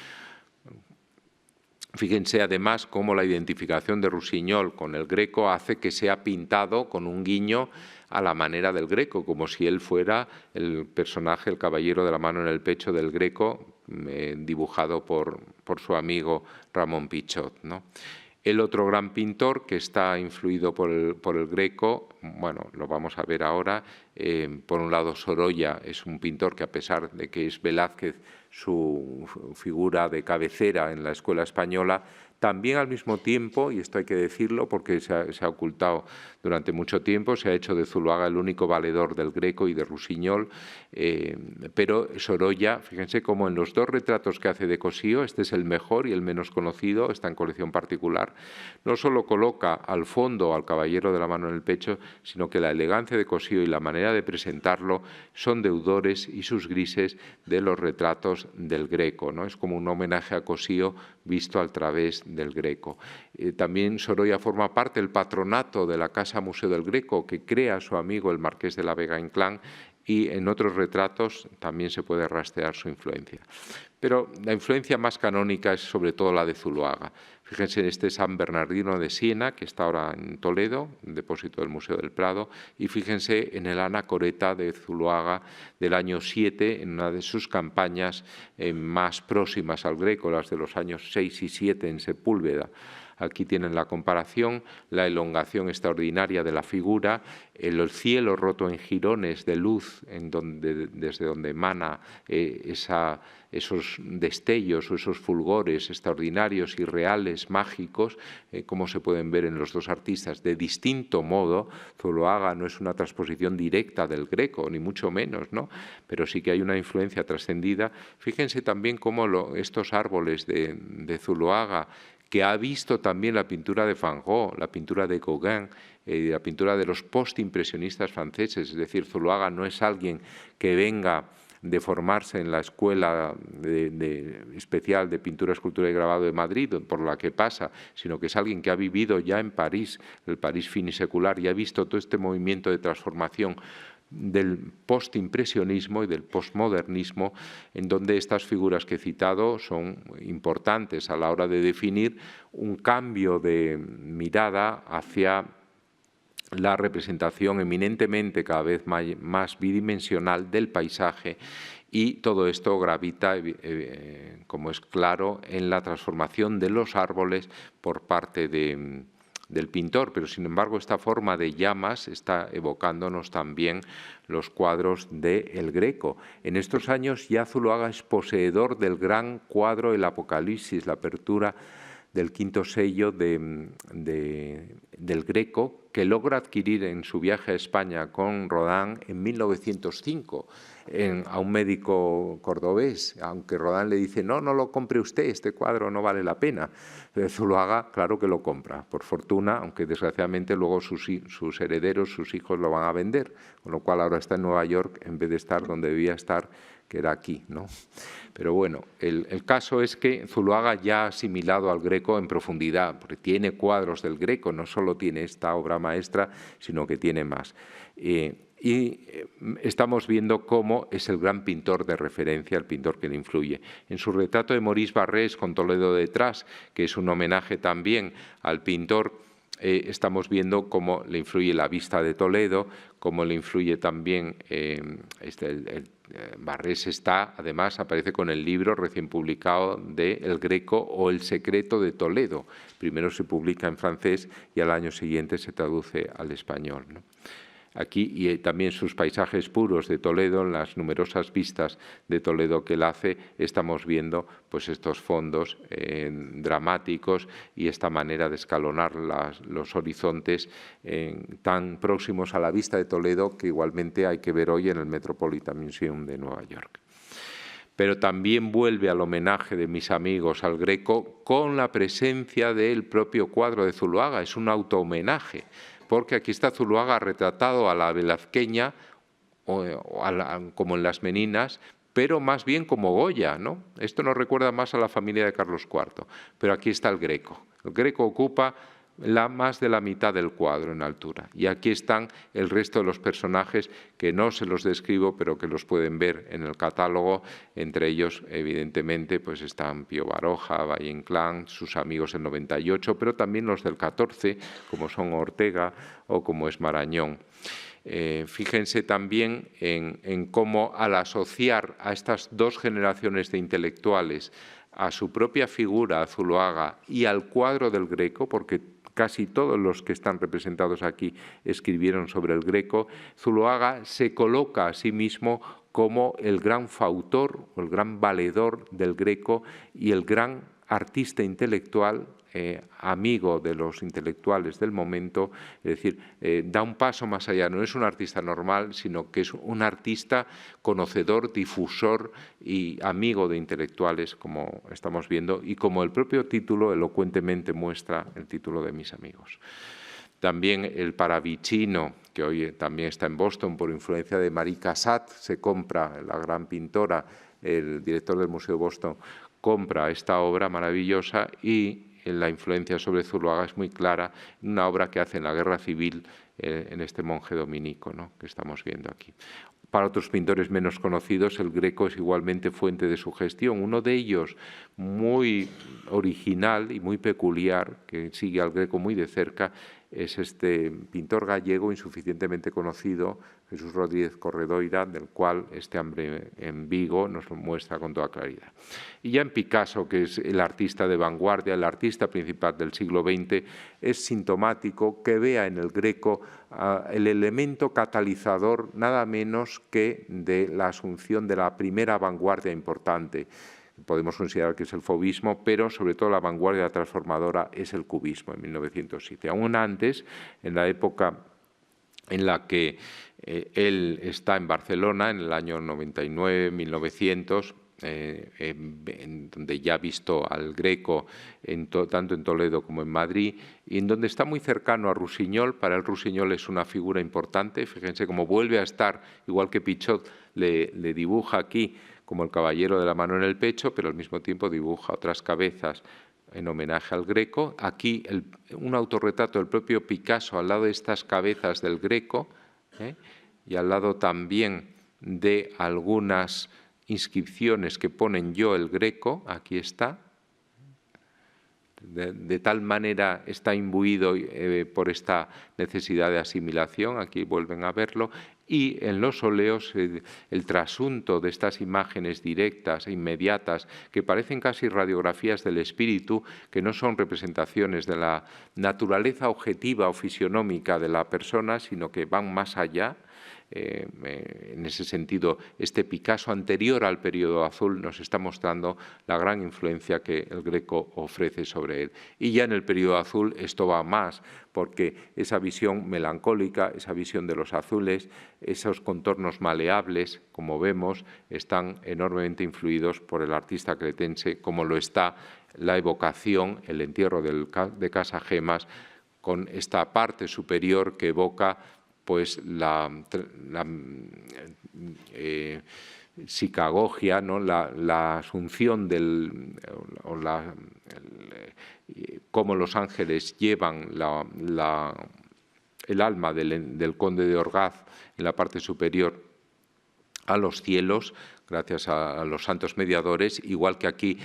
Fíjense además cómo la identificación de Rusiñol con el Greco hace que sea pintado con un guiño a la manera del Greco, como si él fuera el personaje, el caballero de la mano en el pecho del Greco, dibujado por su amigo Ramón Pichot, ¿no? El otro gran pintor que está influido por el Greco, bueno, lo vamos a ver ahora. Por un lado, Sorolla es un pintor que, a pesar de que es Velázquez su figura de cabecera en la escuela española, también al mismo tiempo, y esto hay que decirlo porque se ha ocultado durante mucho tiempo, se ha hecho de Zuloaga el único valedor del Greco y de Rusiñol, pero Sorolla, fíjense cómo en los dos retratos que hace de Cossío, este es el mejor y el menos conocido, está en colección particular, no solo coloca al fondo al caballero de la mano en el pecho, sino que la elegancia de Cossío y la manera de presentarlo son deudores, y sus grises, de los retratos del Greco, ¿no? Es como un homenaje a Cossío visto a través del Greco. También Sorolla forma parte del patronato de la Casa Museo del Greco, que crea su amigo el Marqués de la Vega Inclán, y en otros retratos también se puede rastrear su influencia. Pero la influencia más canónica es sobre todo la de Zuloaga. Fíjense en este San Bernardino de Siena, que está ahora en Toledo, depósito del Museo del Prado, y fíjense en el anacoreta de Zuloaga del año 7, en una de sus campañas más próximas al Greco, las de los años 6 y 7 en Sepúlveda. Aquí tienen la comparación, la elongación extraordinaria de la figura, el cielo roto en jirones de luz, desde donde emana esos destellos o esos fulgores extraordinarios y reales, mágicos, como se pueden ver en los dos artistas de distinto modo. Zuloaga no es una transposición directa del Greco, ni mucho menos, ¿no? Pero sí que hay una influencia trascendida. Fíjense también cómo estos árboles de Zuloaga, que ha visto también la pintura de Van Gogh, la pintura de Gauguin, la pintura de los postimpresionistas franceses. Es decir, Zuloaga no es alguien que venga de formarse en la escuela especial de pintura, escultura y grabado de Madrid, por la que pasa, sino que es alguien que ha vivido ya en París, el París finisecular, y ha visto todo este movimiento de transformación del postimpresionismo y del posmodernismo, en donde estas figuras que he citado son importantes a la hora de definir un cambio de mirada hacia la representación eminentemente cada vez más bidimensional del paisaje, y todo esto gravita, como es claro, en la transformación de los árboles por parte del pintor, pero sin embargo esta forma de llamas está evocándonos también los cuadros de El Greco. En estos años ya Zuloaga es poseedor del gran cuadro El Apocalipsis, la apertura del quinto sello del Greco, que logra adquirir en su viaje a España con Rodin en 1905 a un médico cordobés, aunque Rodin le dice no lo compre usted, este cuadro no vale la pena. Zuloaga, claro que lo compra, por fortuna, aunque desgraciadamente luego sus herederos, sus hijos, lo van a vender, con lo cual ahora está en Nueva York en vez de estar donde debía estar, que era aquí, ¿no? Pero bueno, el caso es que Zuloaga ya ha asimilado al Greco en profundidad, porque tiene cuadros del Greco, no solo tiene esta obra maestra, sino que tiene más. Y estamos viendo cómo es el gran pintor de referencia, el pintor que le influye. En su retrato de Maurice Barrés, con Toledo detrás, que es un homenaje también al pintor, estamos viendo cómo le influye la vista de Toledo, cómo le influye también Barrés además aparece con el libro recién publicado de El Greco o El secreto de Toledo. Primero se publica en francés y al año siguiente se traduce al español, ¿no? Aquí, y también sus paisajes puros de Toledo, en las numerosas vistas de Toledo que él hace, estamos viendo pues estos fondos dramáticos y esta manera de escalonar los horizontes tan próximos a la vista de Toledo, que igualmente hay que ver hoy en el Metropolitan Museum de Nueva York. Pero también vuelve al homenaje de mis amigos al Greco con la presencia del propio cuadro de Zuloaga. Es un auto-homenaje, porque aquí está Zuloaga retratado a la velazqueña, como en Las Meninas, pero más bien como Goya, ¿no? Esto nos recuerda más a la familia de Carlos IV, pero aquí está el Greco. El Greco ocupa más de la mitad del cuadro en altura. Y aquí están el resto de los personajes, que no se los describo, pero que los pueden ver en el catálogo. Entre ellos, evidentemente, pues están Pío Baroja, Valle Inclán, sus amigos del 98, pero también los del 14, como son Ortega o como es Marañón. Fíjense también en cómo, al asociar a estas dos generaciones de intelectuales a su propia figura, a Zuloaga, y al cuadro del Greco, porque casi todos los que están representados aquí escribieron sobre el Greco, Zuloaga se coloca a sí mismo como el gran fautor o el gran valedor del Greco y el gran artista intelectual, amigo de los intelectuales del momento, es decir, da un paso más allá, no es un artista normal, sino que es un artista conocedor, difusor y amigo de intelectuales, como estamos viendo, y como el propio título elocuentemente muestra, el título de Mis amigos. También el Paravicino, que hoy también está en Boston por influencia de Marie Cassatt, se compra, la gran pintora, el director del Museo de Boston, compra esta obra maravillosa y la influencia sobre Zuloaga es muy clara, una obra que hace en la Guerra Civil en este monje dominico, ¿no?, que estamos viendo aquí. Para otros pintores menos conocidos, el Greco es igualmente fuente de sugestión. Uno de ellos, muy original y muy peculiar, que sigue al Greco muy de cerca, es este pintor gallego insuficientemente conocido, Jesús Rodríguez Corredoira, del cual este hombre en Vigo nos lo muestra con toda claridad. Y ya en Picasso, que es el artista de vanguardia, el artista principal del siglo XX, es sintomático que vea en el Greco el elemento catalizador nada menos que de la asunción de la primera vanguardia importante. Podemos considerar que es el fauvismo, pero sobre todo la vanguardia transformadora es el cubismo en 1907. Aún antes, en la época en la que él está en Barcelona, en el año 99, 1900, en donde ya ha visto al Greco tanto en Toledo como en Madrid, y en donde está muy cercano a Rusiñol. Para él Rusiñol es una figura importante. Fíjense cómo vuelve a estar, igual que Pichot le dibuja aquí, como el caballero de la mano en el pecho, pero al mismo tiempo dibuja otras cabezas en homenaje al Greco. Aquí un autorretrato del propio Picasso al lado de estas cabezas del Greco, y al lado también de algunas inscripciones que ponen Yo el Greco, aquí está. De tal manera está imbuido por esta necesidad de asimilación, aquí vuelven a verlo, y en los óleos el trasunto de estas imágenes directas e inmediatas que parecen casi radiografías del espíritu, que no son representaciones de la naturaleza objetiva o fisionómica de la persona, sino que van más allá. En ese sentido, este Picasso anterior al periodo azul nos está mostrando la gran influencia que el Greco ofrece sobre él. Y ya en el periodo azul esto va más, porque esa visión melancólica, esa visión de los azules, esos contornos maleables, como vemos, están enormemente influidos por el artista cretense, como lo está la evocación, el entierro de Casagemas, con esta parte superior que evoca pues la psicagogia, ¿no?, la asunción cómo los ángeles llevan el alma del conde de Orgaz en la parte superior a los cielos, gracias a los santos mediadores, igual que aquí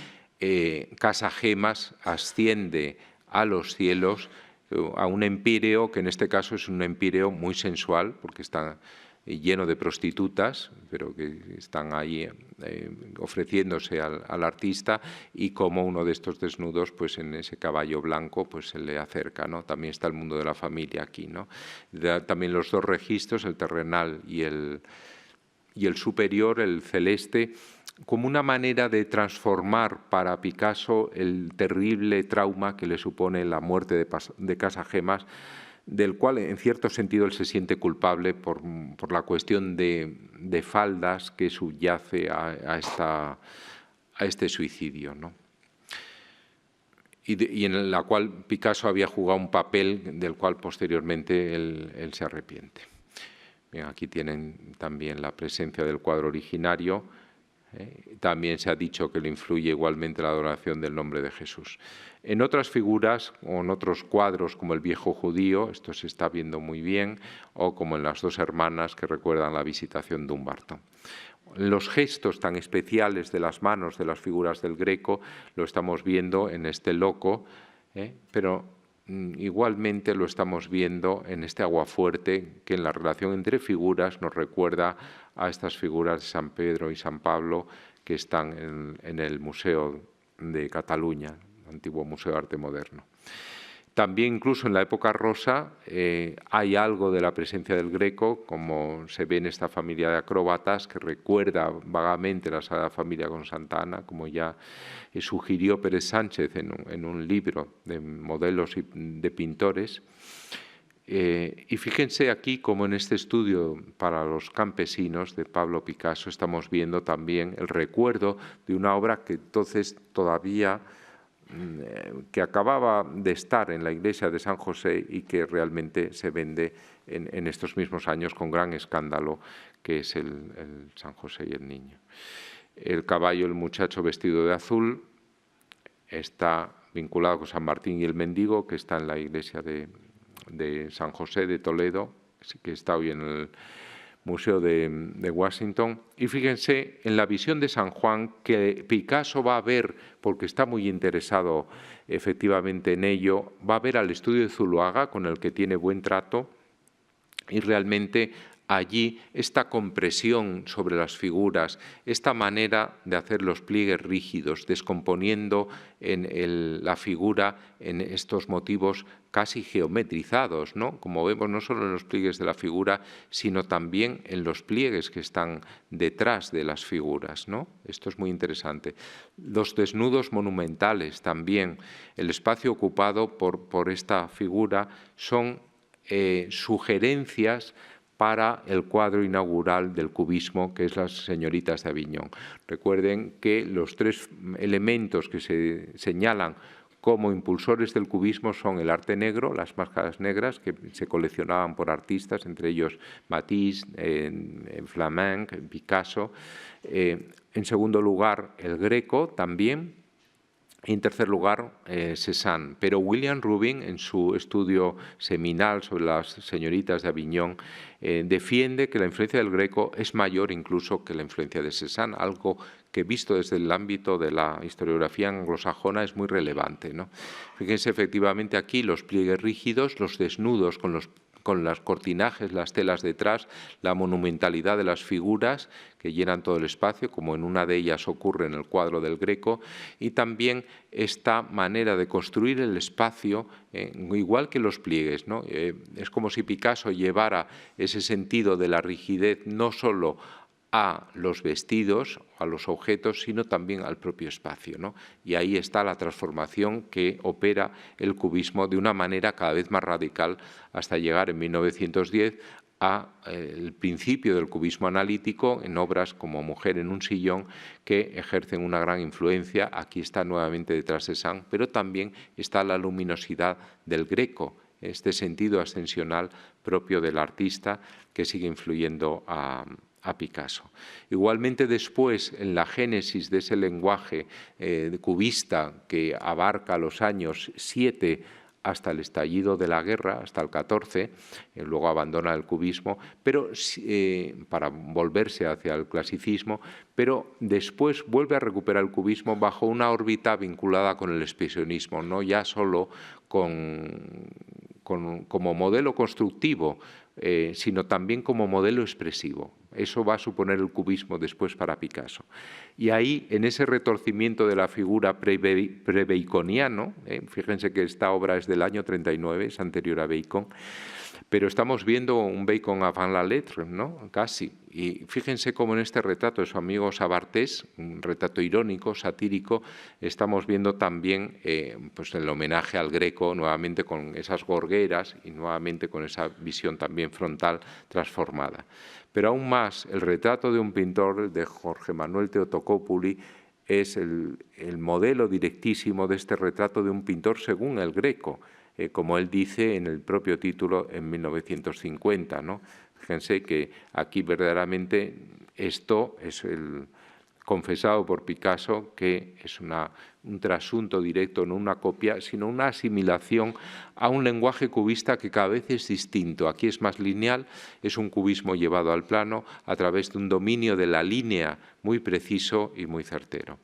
Casagemas asciende a los cielos, a un empíreo que en este caso es un empíreo muy sensual, porque está lleno de prostitutas, pero que están ahí ofreciéndose al artista, y como uno de estos desnudos, pues en ese caballo blanco, pues se le acerca, ¿no? También está el mundo de la familia aquí, ¿no? También los dos registros, el terrenal y el superior, el celeste, como una manera de transformar para Picasso el terrible trauma que le supone la muerte de Casagemas, del cual en cierto sentido él se siente culpable por la cuestión de faldas que subyace a este suicidio, ¿no? Y en la cual Picasso había jugado un papel del cual posteriormente él se arrepiente. Bien, aquí tienen también la presencia del cuadro originario. También se ha dicho que le influye igualmente la adoración del nombre de Jesús. En otras figuras o en otros cuadros, como el viejo judío, esto se está viendo muy bien, o como en las dos hermanas que recuerdan la visitación de Dumbarton. Los gestos tan especiales de las manos de las figuras del Greco lo estamos viendo en este loco, pero igualmente lo estamos viendo en este aguafuerte que en la relación entre figuras nos recuerda a estas figuras de San Pedro y San Pablo que están en el Museo de Cataluña, el antiguo Museo de Arte Moderno. También incluso en la época rosa hay algo de la presencia del Greco, como se ve en esta familia de acróbatas, que recuerda vagamente la Sagrada Familia con Santa Ana, como ya sugirió Pérez Sánchez en un libro de modelos de pintores. Y fíjense aquí como en este estudio para los campesinos de Pablo Picasso estamos viendo también el recuerdo de una obra que entonces todavía que acababa de estar en la iglesia de San José y que realmente se vende en estos mismos años con gran escándalo, que es el San José y el Niño. El caballo, el muchacho vestido de azul, está vinculado con San Martín y el mendigo, que está en la iglesia de San José de Toledo, que está hoy en el Museo de Washington. Y fíjense en la visión de San Juan que Picasso va a ver, porque está muy interesado efectivamente en ello, va a ver al estudio de Zuloaga, con el que tiene buen trato, y realmente allí esta compresión sobre las figuras, esta manera de hacer los pliegues rígidos, descomponiendo la figura en estos motivos casi geometrizados, ¿no? Como vemos, no solo en los pliegues de la figura, sino también en los pliegues que están detrás de las figuras, ¿no? Esto es muy interesante. Los desnudos monumentales también, el espacio ocupado por esta figura son sugerencias para el cuadro inaugural del cubismo, que es Las señoritas de Aviñón. Recuerden que los tres elementos que se señalan como impulsores del cubismo son el arte negro, las máscaras negras que se coleccionaban por artistas, entre ellos Matisse, Flamenc, Picasso. En segundo lugar, el Greco también. Y en tercer lugar, Cézanne. Pero William Rubin, en su estudio seminal sobre las señoritas de Aviñón, defiende que la influencia del Greco es mayor incluso que la influencia de Cézanne, algo que visto desde el ámbito de la historiografía anglosajona es muy relevante, ¿no? Fíjense efectivamente aquí los pliegues rígidos, los desnudos con los cortinajes, las telas detrás, la monumentalidad de las figuras que llenan todo el espacio, como en una de ellas ocurre en el cuadro del Greco, y también esta manera de construir el espacio, igual que los pliegues, ¿no? Es como si Picasso llevara ese sentido de la rigidez no solo a los vestidos, a los objetos, sino también al propio espacio, ¿no? Y ahí está la transformación que opera el cubismo de una manera cada vez más radical hasta llegar en 1910 al principio del cubismo analítico en obras como Mujer en un sillón, que ejercen una gran influencia. Aquí está nuevamente detrás de Cézanne, pero también está la luminosidad del Greco, este sentido ascensional propio del artista que sigue influyendo a Picasso. Igualmente después, en la génesis de ese lenguaje cubista que abarca los años 7 hasta el estallido de la guerra, hasta el 14, luego abandona el cubismo, pero para volverse hacia el clasicismo, pero después vuelve a recuperar el cubismo bajo una órbita vinculada con el expresionismo, no ya solo como modelo constructivo, sino también como modelo expresivo. Eso va a suponer el cubismo después para Picasso. Y ahí, en ese retorcimiento de la figura pre-baconiano, fíjense que esta obra es del año 39, es anterior a Bacon, pero estamos viendo un Bacon avant la lettre, ¿no? Casi. Y fíjense cómo en este retrato de su amigo Sabartés, un retrato irónico, satírico, estamos viendo también pues el homenaje al Greco, nuevamente con esas gorgueras y nuevamente con esa visión también frontal transformada. Pero aún más, el retrato de un pintor, de Jorge Manuel Teotocópuli, es el modelo directísimo de este retrato de un pintor según el Greco, como él dice en el propio título en 1950, ¿no? Fíjense que aquí verdaderamente esto es el confesado por Picasso, que es un trasunto directo, no una copia, sino una asimilación a un lenguaje cubista que cada vez es distinto. Aquí es más lineal, es un cubismo llevado al plano a través de un dominio de la línea muy preciso y muy certero.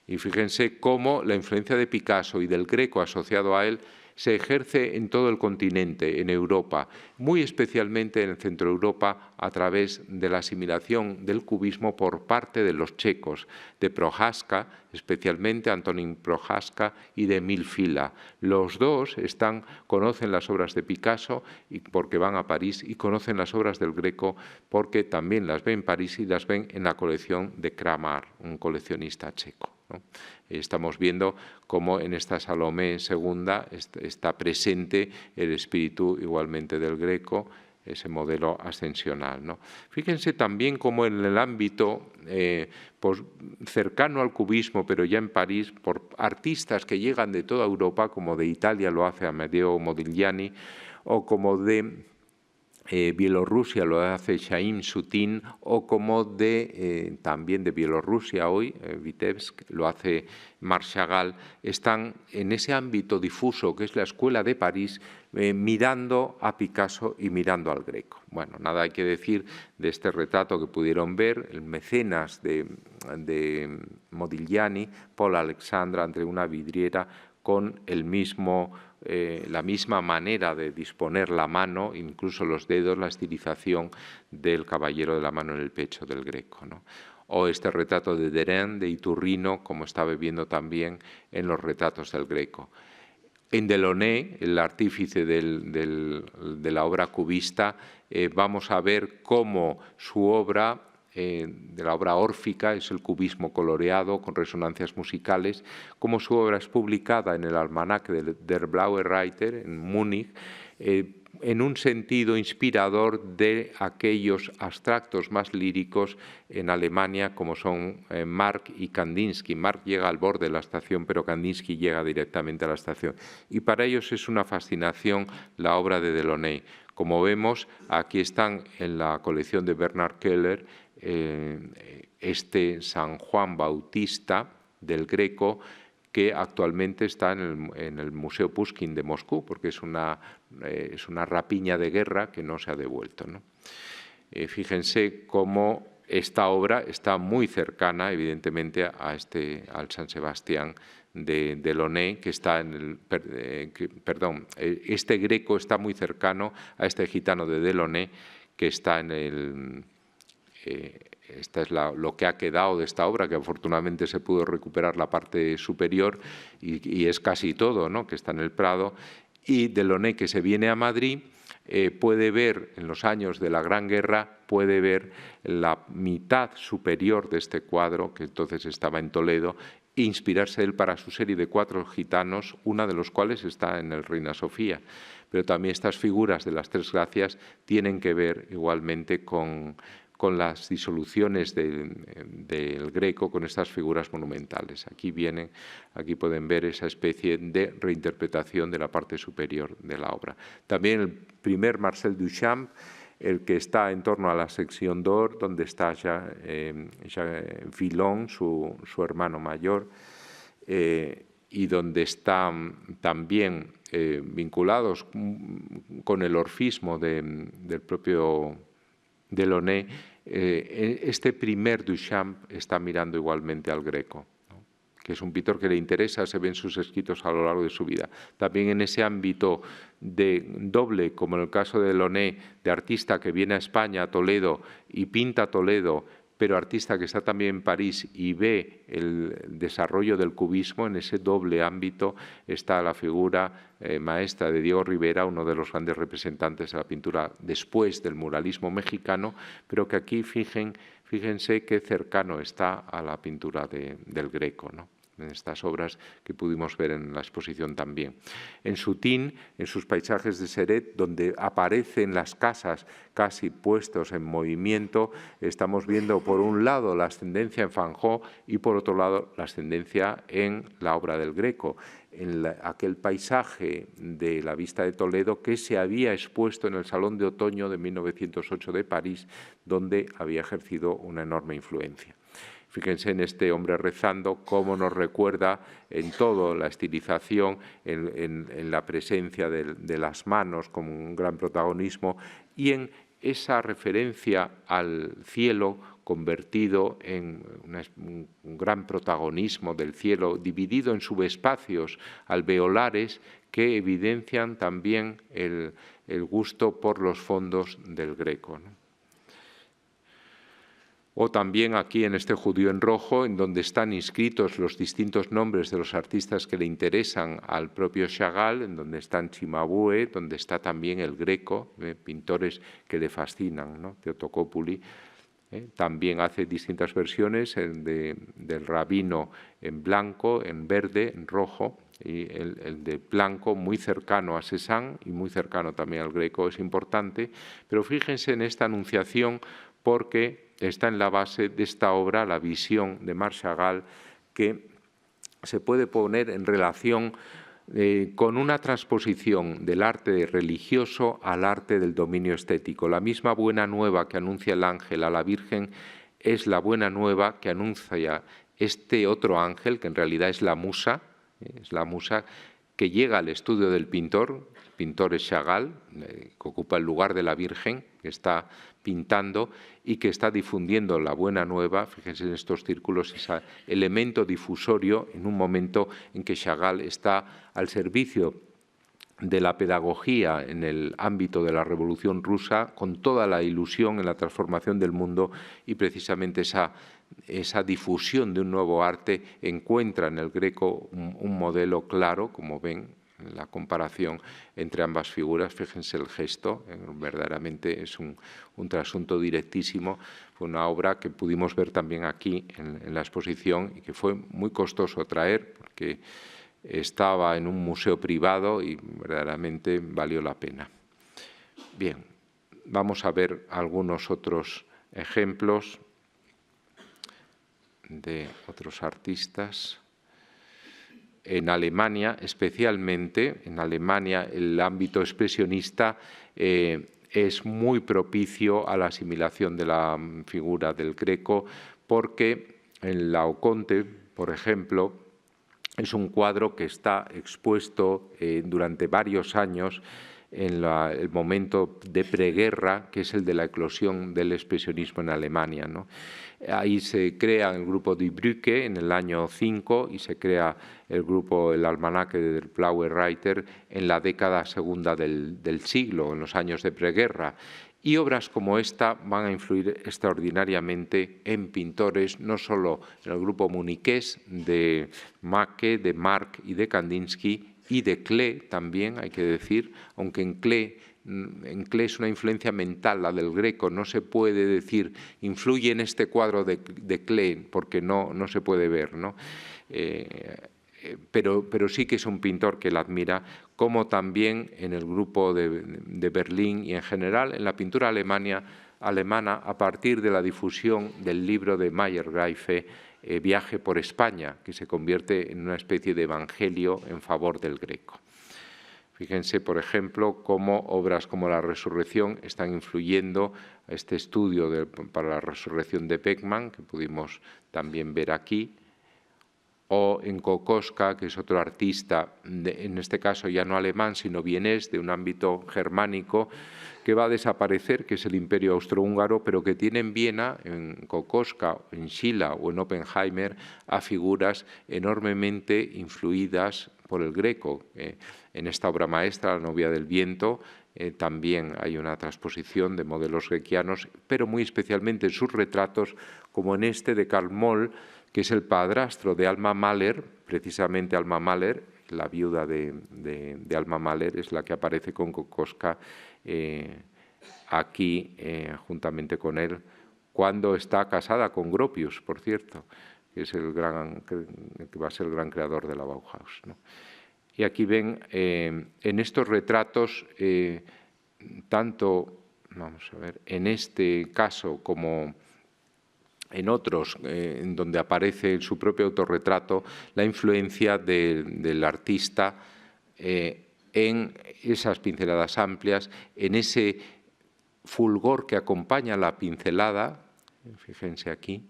Y fíjense cómo la influencia de Picasso y del Greco asociado a él se ejerce en todo el continente, en Europa, muy especialmente en Centro Europa, a través de la asimilación del cubismo por parte de los checos, de Prohaska, especialmente Antonín Prohaska, y de Emil Fila. Los dos conocen las obras de Picasso porque van a París, y conocen las obras del Greco porque también las ven en París y las ven en la colección de Kramar, un coleccionista checo, ¿no? Estamos viendo cómo en esta Salomé II está presente el espíritu igualmente del Greco, ese modelo ascensional, ¿no? Fíjense también cómo en el ámbito pues, cercano al cubismo, pero ya en París, por artistas que llegan de toda Europa, como de Italia lo hace Amedeo Modigliani, o como de Bielorrusia lo hace Chaim Sutin, o como también de Bielorrusia hoy, Vitebsk, lo hace Marc Chagall, están en ese ámbito difuso que es la Escuela de París, mirando a Picasso y mirando al Greco. Bueno, nada hay que decir de este retrato que pudieron ver, el Mecenas de Modigliani, Paul Alexandre, entre una vidriera con la misma manera de disponer la mano, incluso los dedos, la estilización del caballero de la mano en el pecho del Greco, ¿no? O este retrato de Derain, de Iturrino, como estaba viendo también en los retratos del Greco. En Delaunay, el artífice de la obra cubista, vamos a ver cómo su obra, de la obra órfica, es el cubismo coloreado con resonancias musicales, como su obra es publicada en el almanaque de Der Blaue Reiter en Múnich, en un sentido inspirador de aquellos abstractos más líricos en Alemania, como son Marc y Kandinsky. Marc llega al borde de la estación, pero Kandinsky llega directamente a la estación. Y para ellos es una fascinación la obra de Delaunay. Como vemos, aquí están en la colección de Bernard Keller, este San Juan Bautista del Greco, que actualmente está en el Museo Pushkin de Moscú, porque es una rapiña de guerra que no se ha devuelto, ¿no? Fíjense cómo esta obra está muy cercana, evidentemente, al San Sebastián de Delaunay, que está este Greco está muy cercano a este gitano de Delaunay, que está en el... Esta es lo que ha quedado de esta obra, que afortunadamente se pudo recuperar la parte superior y es casi todo, ¿no?, que está en el Prado. Y Delaunay, que se viene a Madrid, puede ver en los años de la Gran Guerra, puede ver la mitad superior de este cuadro, que entonces estaba en Toledo, e inspirarse él para su serie de 4 gitanos, una de los cuales está en el Reina Sofía. Pero también estas figuras de las Tres Gracias tienen que ver igualmente con las disoluciones del Greco, con estas figuras monumentales. Aquí pueden ver esa especie de reinterpretación de la parte superior de la obra. También el primer Marcel Duchamp, el que está en torno a la sección d'Or, donde está Jacques Villon, su hermano mayor, y donde están también vinculados con el orfismo del propio Delaunay. Este primer Duchamp está mirando igualmente al Greco, ¿no?, que es un pintor que le interesa, se ven sus escritos a lo largo de su vida. También en ese ámbito de doble, como en el caso de Delaunay, de artista que viene a España, a Toledo, y pinta Toledo, pero artista que está también en París y ve el desarrollo del cubismo, en ese doble ámbito está la figura maestra de Diego Rivera, uno de los grandes representantes de la pintura después del muralismo mexicano, pero que aquí fíjense qué cercano está a la pintura del Greco, ¿no?, en estas obras que pudimos ver en la exposición también. En Sutin, en sus paisajes de Céret, donde aparecen las casas casi puestos en movimiento, estamos viendo por un lado la ascendencia en Van Gogh y por otro lado la ascendencia en la obra del Greco, en aquel paisaje de la Vista de Toledo que se había expuesto en el Salón de Otoño de 1908 de París, donde había ejercido una enorme influencia. Fíjense en este hombre rezando, cómo nos recuerda en todo la estilización, en la presencia de las manos como un gran protagonismo, y en esa referencia al cielo convertido en un gran protagonismo del cielo, dividido en subespacios alveolares que evidencian también el gusto por los fondos del Greco, ¿no? O también aquí en este Judío en rojo, en donde están inscritos los distintos nombres de los artistas que le interesan al propio Chagall, en donde están Cimabue, donde está también el Greco, pintores que le fascinan, ¿no? Theotokopoulos. También hace distintas versiones, del rabino en blanco, en verde, en rojo, y el de blanco muy cercano a Cézanne y muy cercano también al Greco, es importante, pero fíjense en esta anunciación porque está en la base de esta obra, la visión de Marc Chagall, que se puede poner en relación con una transposición del arte religioso al arte del dominio estético. La misma buena nueva que anuncia el ángel a la Virgen es la buena nueva que anuncia este otro ángel, que en realidad es la musa que llega al estudio del pintor. El pintor es Chagall, que ocupa el lugar de la Virgen, que está pintando y que está difundiendo la buena nueva. Fíjense en estos círculos, ese elemento difusorio en un momento en que Chagall está al servicio de la pedagogía en el ámbito de la Revolución Rusa, con toda la ilusión en la transformación del mundo, y precisamente esa difusión de un nuevo arte encuentra en el Greco un modelo claro, como ven en la comparación entre ambas figuras. Fíjense el gesto, verdaderamente es un trasunto directísimo. Fue una obra que pudimos ver también aquí en la exposición y que fue muy costoso traer porque estaba en un museo privado y verdaderamente valió la pena. Bien, vamos a ver algunos otros ejemplos de otros artistas. En Alemania, especialmente, en Alemania el ámbito expresionista es muy propicio a la asimilación de la figura del Greco, porque en Laoconte, por ejemplo, es un cuadro que está expuesto durante varios años en el momento de preguerra, que es el de la eclosión del expresionismo en Alemania, ¿no? Ahí se crea el grupo Die Brücke en el año 5 y se crea el grupo, el almanaque del Blaue Reiter en la década segunda del siglo, en los años de preguerra. Y obras como esta van a influir extraordinariamente en pintores, no solo en el grupo muniqués de Macke, de Marc y de Kandinsky, y de Klee también, hay que decir, aunque en Klee es una influencia mental, la del Greco, no se puede decir influye en este cuadro de Klee porque no se puede ver, ¿no? Pero sí que es un pintor que la admira, como también en el grupo de Berlín y en general en la pintura alemana a partir de la difusión del libro de Mayer-Greife, Viaje por España, que se convierte en una especie de evangelio en favor del Greco. Fíjense, por ejemplo, cómo obras como La Resurrección están influyendo a este estudio para la resurrección de Beckmann, que pudimos también ver aquí, o en Kokoschka, que es otro artista, en este caso ya no alemán, sino vienés, de un ámbito germánico, que va a desaparecer, que es el Imperio Austrohúngaro, pero que tiene en Viena, en Kokoschka, en Schiller o en Oppenheimer, a figuras enormemente influidas por el Greco. En esta obra maestra, La novia del viento, también hay una transposición de modelos grequianos, pero muy especialmente en sus retratos, como en este de Karl Moll, que es el padrastro de Alma Mahler. Precisamente Alma Mahler, la viuda de Alma Mahler, es la que aparece con Kokoschka aquí, juntamente con él, cuando está casada con Gropius, por cierto, que es el que va a ser el gran creador de la Bauhaus, ¿no? Y aquí ven en estos retratos, tanto, vamos a ver, en este caso como en otros, en donde aparece en su propio autorretrato, la influencia del artista en esas pinceladas amplias, en ese fulgor que acompaña la pincelada, fíjense aquí,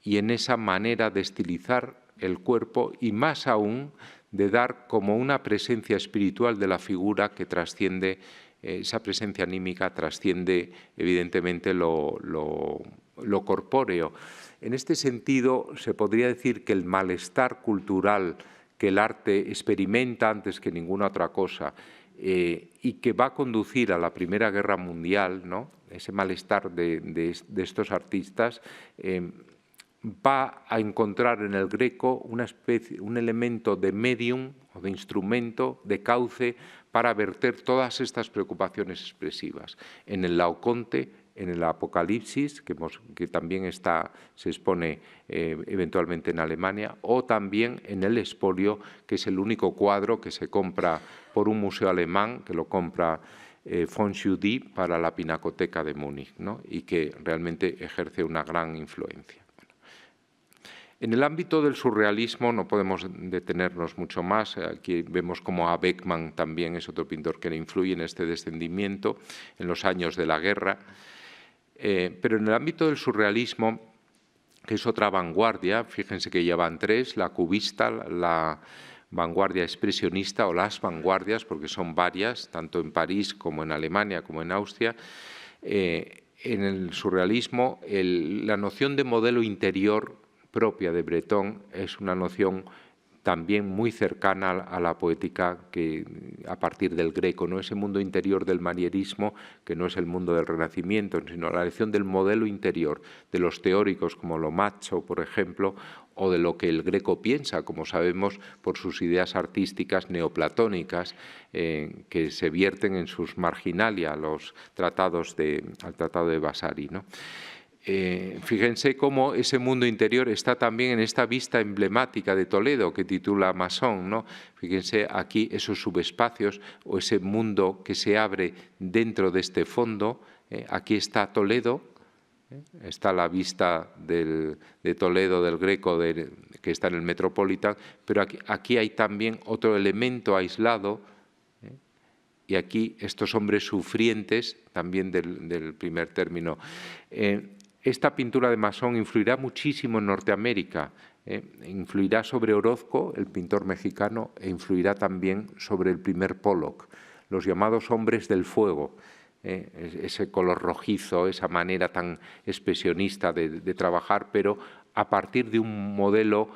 y en esa manera de estilizar el cuerpo y más aún de dar como una presencia espiritual de la figura que trasciende, esa presencia anímica trasciende evidentemente lo lo corpóreo. En este sentido, se podría decir que el malestar cultural que el arte experimenta antes que ninguna otra cosa y que va a conducir a la Primera Guerra Mundial, ¿no? Ese malestar de estos artistas, va a encontrar en el Greco un elemento de medium o de instrumento, de cauce, para verter todas estas preocupaciones expresivas. En el Laoconte, en el Apocalipsis, que también se expone eventualmente en Alemania, o también en el Espolio, que es el único cuadro que se compra por un museo alemán, que lo compra von Schudy para la Pinacoteca de Múnich, ¿no? Y que realmente ejerce una gran influencia. En el ámbito del surrealismo no podemos detenernos mucho más. Aquí vemos como a Beckmann también es otro pintor que le influye en este descendimiento en los años de la guerra. Pero en el ámbito del surrealismo, que es otra vanguardia, fíjense que ya van tres: la cubista, la vanguardia expresionista o las vanguardias, porque son varias, tanto en París como en Alemania como en Austria. En el surrealismo, la noción de modelo interior propia de Breton es una noción también muy cercana a la poética a partir del Greco, ¿no? Ese mundo interior del manierismo, que no es el mundo del Renacimiento, sino la lección del modelo interior de los teóricos como Lomacho, por ejemplo, o de lo que el Greco piensa, como sabemos, por sus ideas artísticas neoplatónicas que se vierten en sus Marginalia, al Tratado de Vasari, ¿no? Fíjense cómo ese mundo interior está también en esta vista emblemática de Toledo que titula Masón, ¿no? Fíjense aquí esos subespacios o ese mundo que se abre dentro de este fondo. Aquí está Toledo, está la vista de Toledo del Greco que está en el Metropolitan, pero aquí hay también otro elemento aislado. Y aquí estos hombres sufrientes, también del primer término. Esta pintura de Masón influirá muchísimo en Norteamérica, influirá sobre Orozco, el pintor mexicano, e influirá también sobre el primer Pollock, los llamados hombres del fuego, ese color rojizo, esa manera tan expresionista de trabajar, pero a partir de un modelo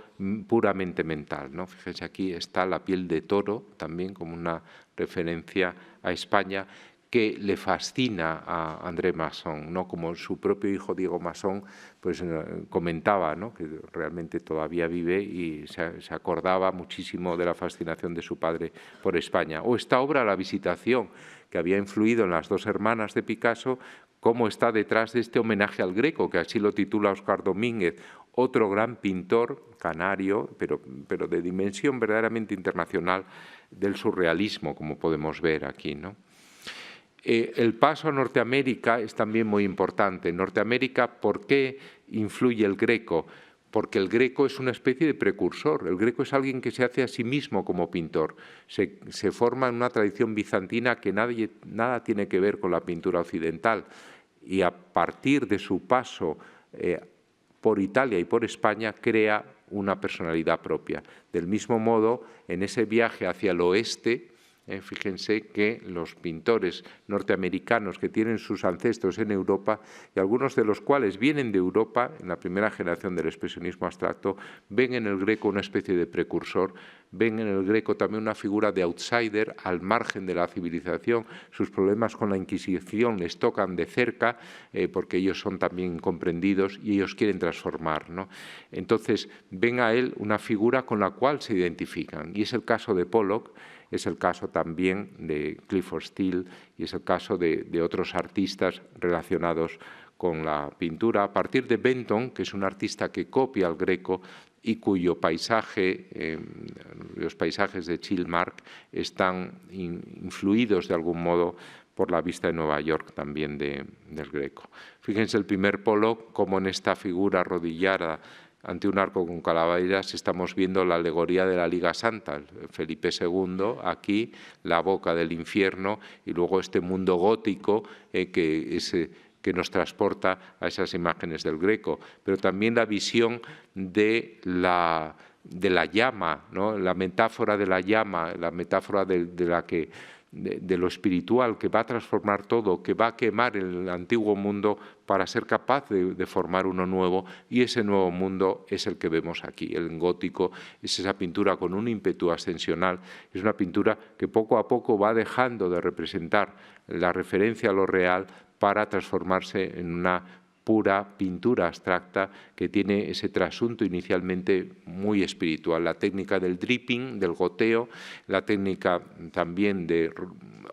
puramente mental, ¿no? Fíjense, aquí está la piel de toro, también como una referencia a España, que le fascina a André Masson, ¿no? Como su propio hijo Diego Masson pues, comentaba, ¿no? Que realmente todavía vive y se acordaba muchísimo de la fascinación de su padre por España. O esta obra, La Visitación, que había influido en las dos hermanas de Picasso, cómo está detrás de este homenaje al Greco, que así lo titula Óscar Domínguez, otro gran pintor canario, pero de dimensión verdaderamente internacional del surrealismo, como podemos ver aquí, ¿no? El paso a Norteamérica es también muy importante. En Norteamérica, ¿por qué influye el Greco? Porque el Greco es una especie de precursor. El Greco es alguien que se hace a sí mismo como pintor. Se forma en una tradición bizantina que nada tiene que ver con la pintura occidental. Y a partir de su paso por Italia y por España, crea una personalidad propia. Del mismo modo, en ese viaje hacia el oeste, fíjense que los pintores norteamericanos que tienen sus ancestros en Europa, y algunos de los cuales vienen de Europa, en la primera generación del expresionismo abstracto, ven en el Greco una especie de precursor, ven en el Greco también una figura de outsider al margen de la civilización. Sus problemas con la Inquisición les tocan de cerca porque ellos son también incomprendidos y ellos quieren transformar, ¿no? Entonces ven a él una figura con la cual se identifican, y es el caso de Pollock, es el caso también de Clifford Steele y es el caso de otros artistas relacionados con la pintura, a partir de Benton, que es un artista que copia al Greco y cuyo paisaje, los paisajes de Chilmark, están influidos de algún modo por la vista de Nueva York también del Greco. Fíjense el primer Pollock, como en esta figura arrodillada ante un arco con calaveras estamos viendo la alegoría de la Liga Santa, Felipe II, aquí la boca del infierno y luego este mundo gótico que nos transporta a esas imágenes del Greco, pero también la visión de la llama, ¿no? La metáfora de la llama, la metáfora de la que de lo espiritual, que va a transformar todo, que va a quemar el antiguo mundo para ser capaz de formar uno nuevo, y ese nuevo mundo es el que vemos aquí. El gótico es esa pintura con un ímpetu ascensional, es una pintura que poco a poco va dejando de representar la referencia a lo real para transformarse en una pura pintura abstracta que tiene ese trasunto inicialmente muy espiritual. La técnica del dripping, del goteo, la técnica también de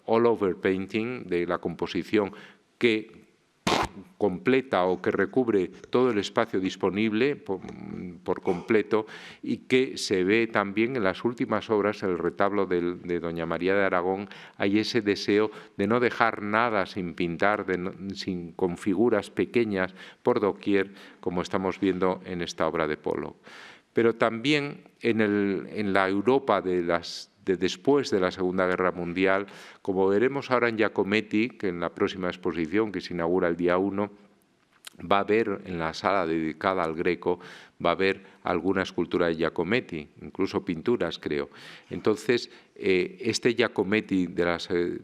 all over painting, de la composición que completa o que recubre todo el espacio disponible por completo, y que se ve también en las últimas obras, el retablo de Doña María de Aragón. Hay ese deseo de no dejar nada sin pintar, con figuras pequeñas por doquier, como estamos viendo en esta obra de Pollock. Pero también en la Europa de después de la Segunda Guerra Mundial, como veremos ahora en Giacometti, que en la próxima exposición, que se inaugura el día 1, va a haber en la sala dedicada al Greco, va a haber alguna escultura de Giacometti, incluso pinturas, creo. Entonces, este Giacometti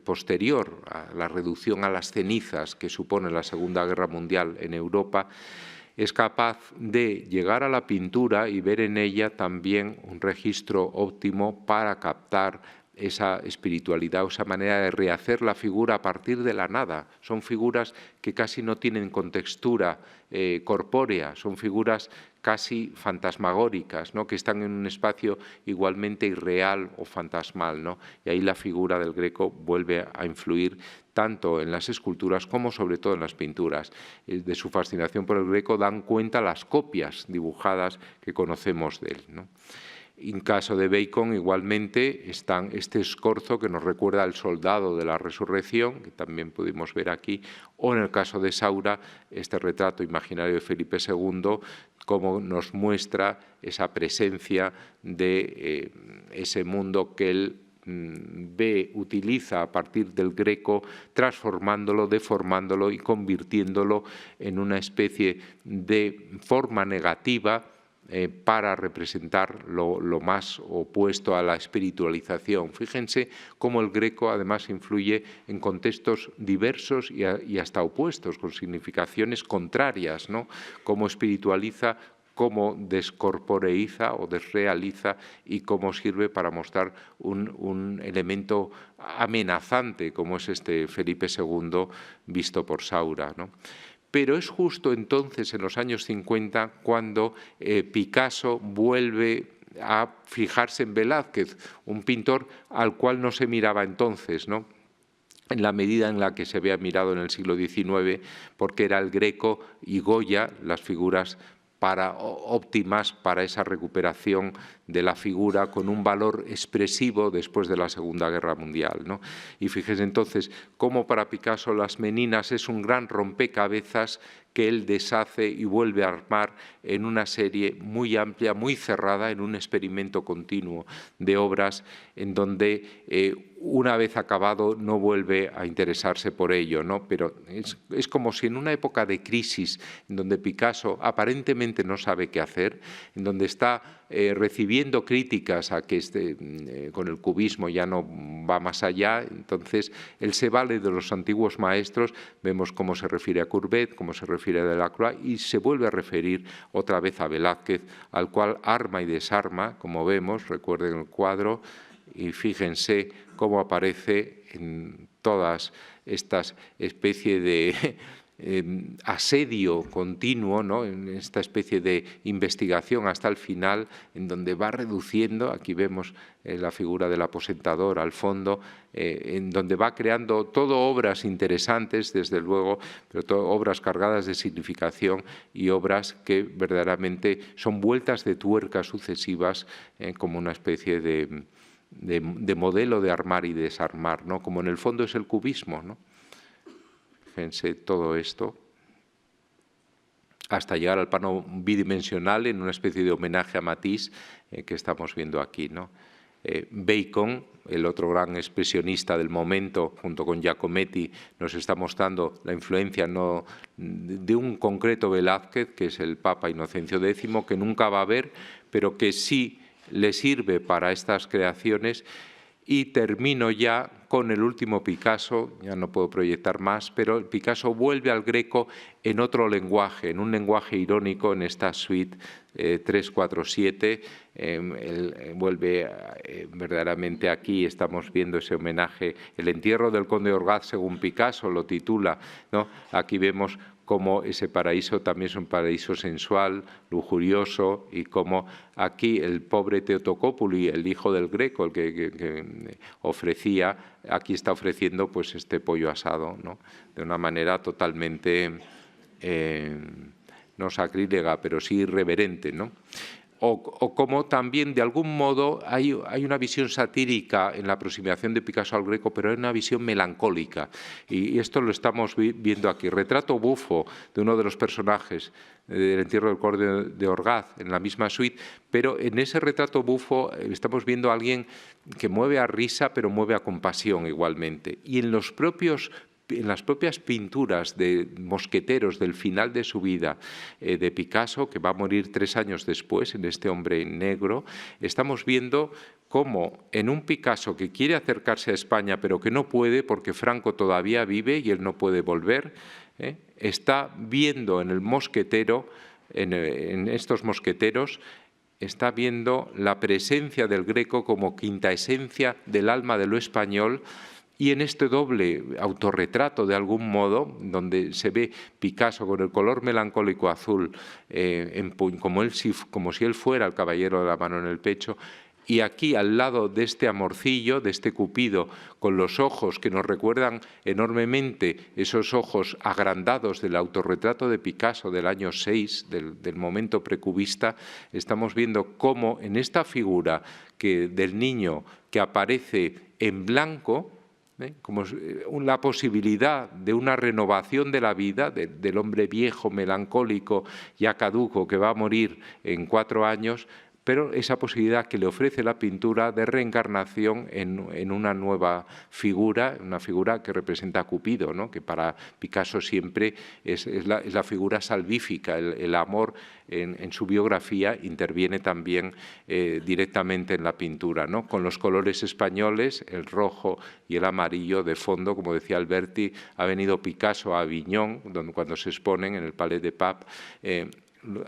posterior a la reducción a las cenizas que supone la Segunda Guerra Mundial en Europa, es capaz de llegar a la pintura y ver en ella también un registro óptimo para captar esa espiritualidad, esa manera de rehacer la figura a partir de la nada. Son figuras que casi no tienen contextura corpórea, son figuras casi fantasmagóricas, ¿no?, que están en un espacio igualmente irreal o fantasmal, ¿no? Y ahí la figura del Greco vuelve a influir tanto en las esculturas como sobre todo en las pinturas. De su fascinación por el Greco dan cuenta las copias dibujadas que conocemos de él, ¿no? En caso de Bacon, igualmente, está este escorzo que nos recuerda al soldado de la resurrección, que también pudimos ver aquí, o en el caso de Saura, este retrato imaginario de Felipe II, como nos muestra esa presencia de ese mundo que él utiliza a partir del Greco, transformándolo, deformándolo y convirtiéndolo en una especie de forma negativa para representar lo más opuesto a la espiritualización. Fíjense cómo el Greco además influye en contextos diversos y hasta opuestos, con significaciones contrarias, ¿no? Cómo espiritualiza, cómo descorporeiza o desrealiza, y cómo sirve para mostrar un elemento amenazante, como es este Felipe II visto por Saura, ¿no? Pero es justo entonces, en los años 50, cuando Picasso vuelve a fijarse en Velázquez, un pintor al cual no se miraba entonces, ¿no?, en la medida en la que se había mirado en el siglo XIX, porque era el Greco y Goya las figuras óptimas para esa recuperación de la figura con un valor expresivo después de la Segunda Guerra Mundial, ¿no? Y fíjense entonces cómo para Picasso Las Meninas es un gran rompecabezas que él deshace y vuelve a armar en una serie muy amplia, muy cerrada, en un experimento continuo de obras en donde una vez acabado no vuelve a interesarse por ello, ¿no? Pero es como si en una época de crisis, en donde Picasso aparentemente no sabe qué hacer, en donde está recibiendo críticas a que con el cubismo ya no va más allá, entonces él se vale de los antiguos maestros. Vemos cómo se refiere a Courbet, cómo se refiere a Delacroix, y se vuelve a referir otra vez a Velázquez, al cual arma y desarma, como vemos, recuerden el cuadro, y fíjense cómo aparece en todas estas especies de asedio continuo, ¿no?, en esta especie de investigación hasta el final, en donde va reduciendo, aquí vemos la figura del aposentador al fondo, en donde va creando todo obras interesantes, desde luego, pero todo obras cargadas de significación y obras que verdaderamente son vueltas de tuerca sucesivas, como una especie de modelo de armar y desarmar, ¿no?, como en el fondo es el cubismo, ¿no? Fíjense todo esto, hasta llegar al plano bidimensional en una especie de homenaje a Matisse que estamos viendo aquí, ¿no? Bacon, el otro gran expresionista del momento, junto con Giacometti, nos está mostrando la influencia no de un concreto Velázquez, que es el Papa Inocencio X, que nunca va a ver, pero que sí le sirve para estas creaciones. Y termino ya con el último Picasso, ya no puedo proyectar más, pero Picasso vuelve al Greco en otro lenguaje, en un lenguaje irónico en esta suite 347. Él vuelve verdaderamente aquí, estamos viendo ese homenaje, el entierro del conde de Orgaz según Picasso lo titula, ¿no? Aquí vemos cómo ese paraíso también es un paraíso sensual, lujurioso, y cómo aquí el pobre Teotocópuli, el hijo del Greco, el que ofrecía, aquí está ofreciendo pues este pollo asado, ¿no? De una manera totalmente no sacrílega, pero sí irreverente, ¿no? O como también, de algún modo, hay una visión satírica en la aproximación de Picasso al Greco, pero hay una visión melancólica. Y esto lo estamos viendo aquí. Retrato bufo de uno de los personajes del entierro del conde de Orgaz, en la misma suite, pero en ese retrato bufo estamos viendo a alguien que mueve a risa, pero mueve a compasión igualmente. Y en las propias pinturas de mosqueteros del final de su vida de Picasso, que va a morir 3 años después, en este hombre negro, estamos viendo cómo en un Picasso que quiere acercarse a España pero que no puede porque Franco todavía vive y él no puede volver, está viendo en el mosquetero, en estos mosqueteros, está viendo la presencia del Greco como quinta esencia del alma de lo español. Y en este doble autorretrato, de algún modo, donde se ve Picasso con el color melancólico azul, como si él fuera el caballero de la mano en el pecho, y aquí al lado de este amorcillo, de este Cupido, con los ojos que nos recuerdan enormemente esos ojos agrandados del autorretrato de Picasso del año 6, del momento precubista, estamos viendo cómo en esta figura del niño que aparece en blanco, como la posibilidad de una renovación de la vida, del hombre viejo, melancólico, ya caduco, que va a morir en 4 años, pero esa posibilidad que le ofrece la pintura de reencarnación en una nueva figura, una figura que representa a Cupido, ¿no? Que para Picasso siempre es la figura salvífica, el amor en su biografía interviene también directamente en la pintura, ¿no? Con los colores españoles, el rojo y el amarillo de fondo, como decía Alberti, ha venido Picasso a Aviñón, cuando se exponen en el Palais de Pape,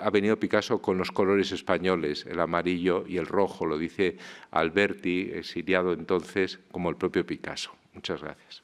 ha venido Picasso con los colores españoles, el amarillo y el rojo, lo dice Alberti, exiliado entonces, como el propio Picasso. Muchas gracias.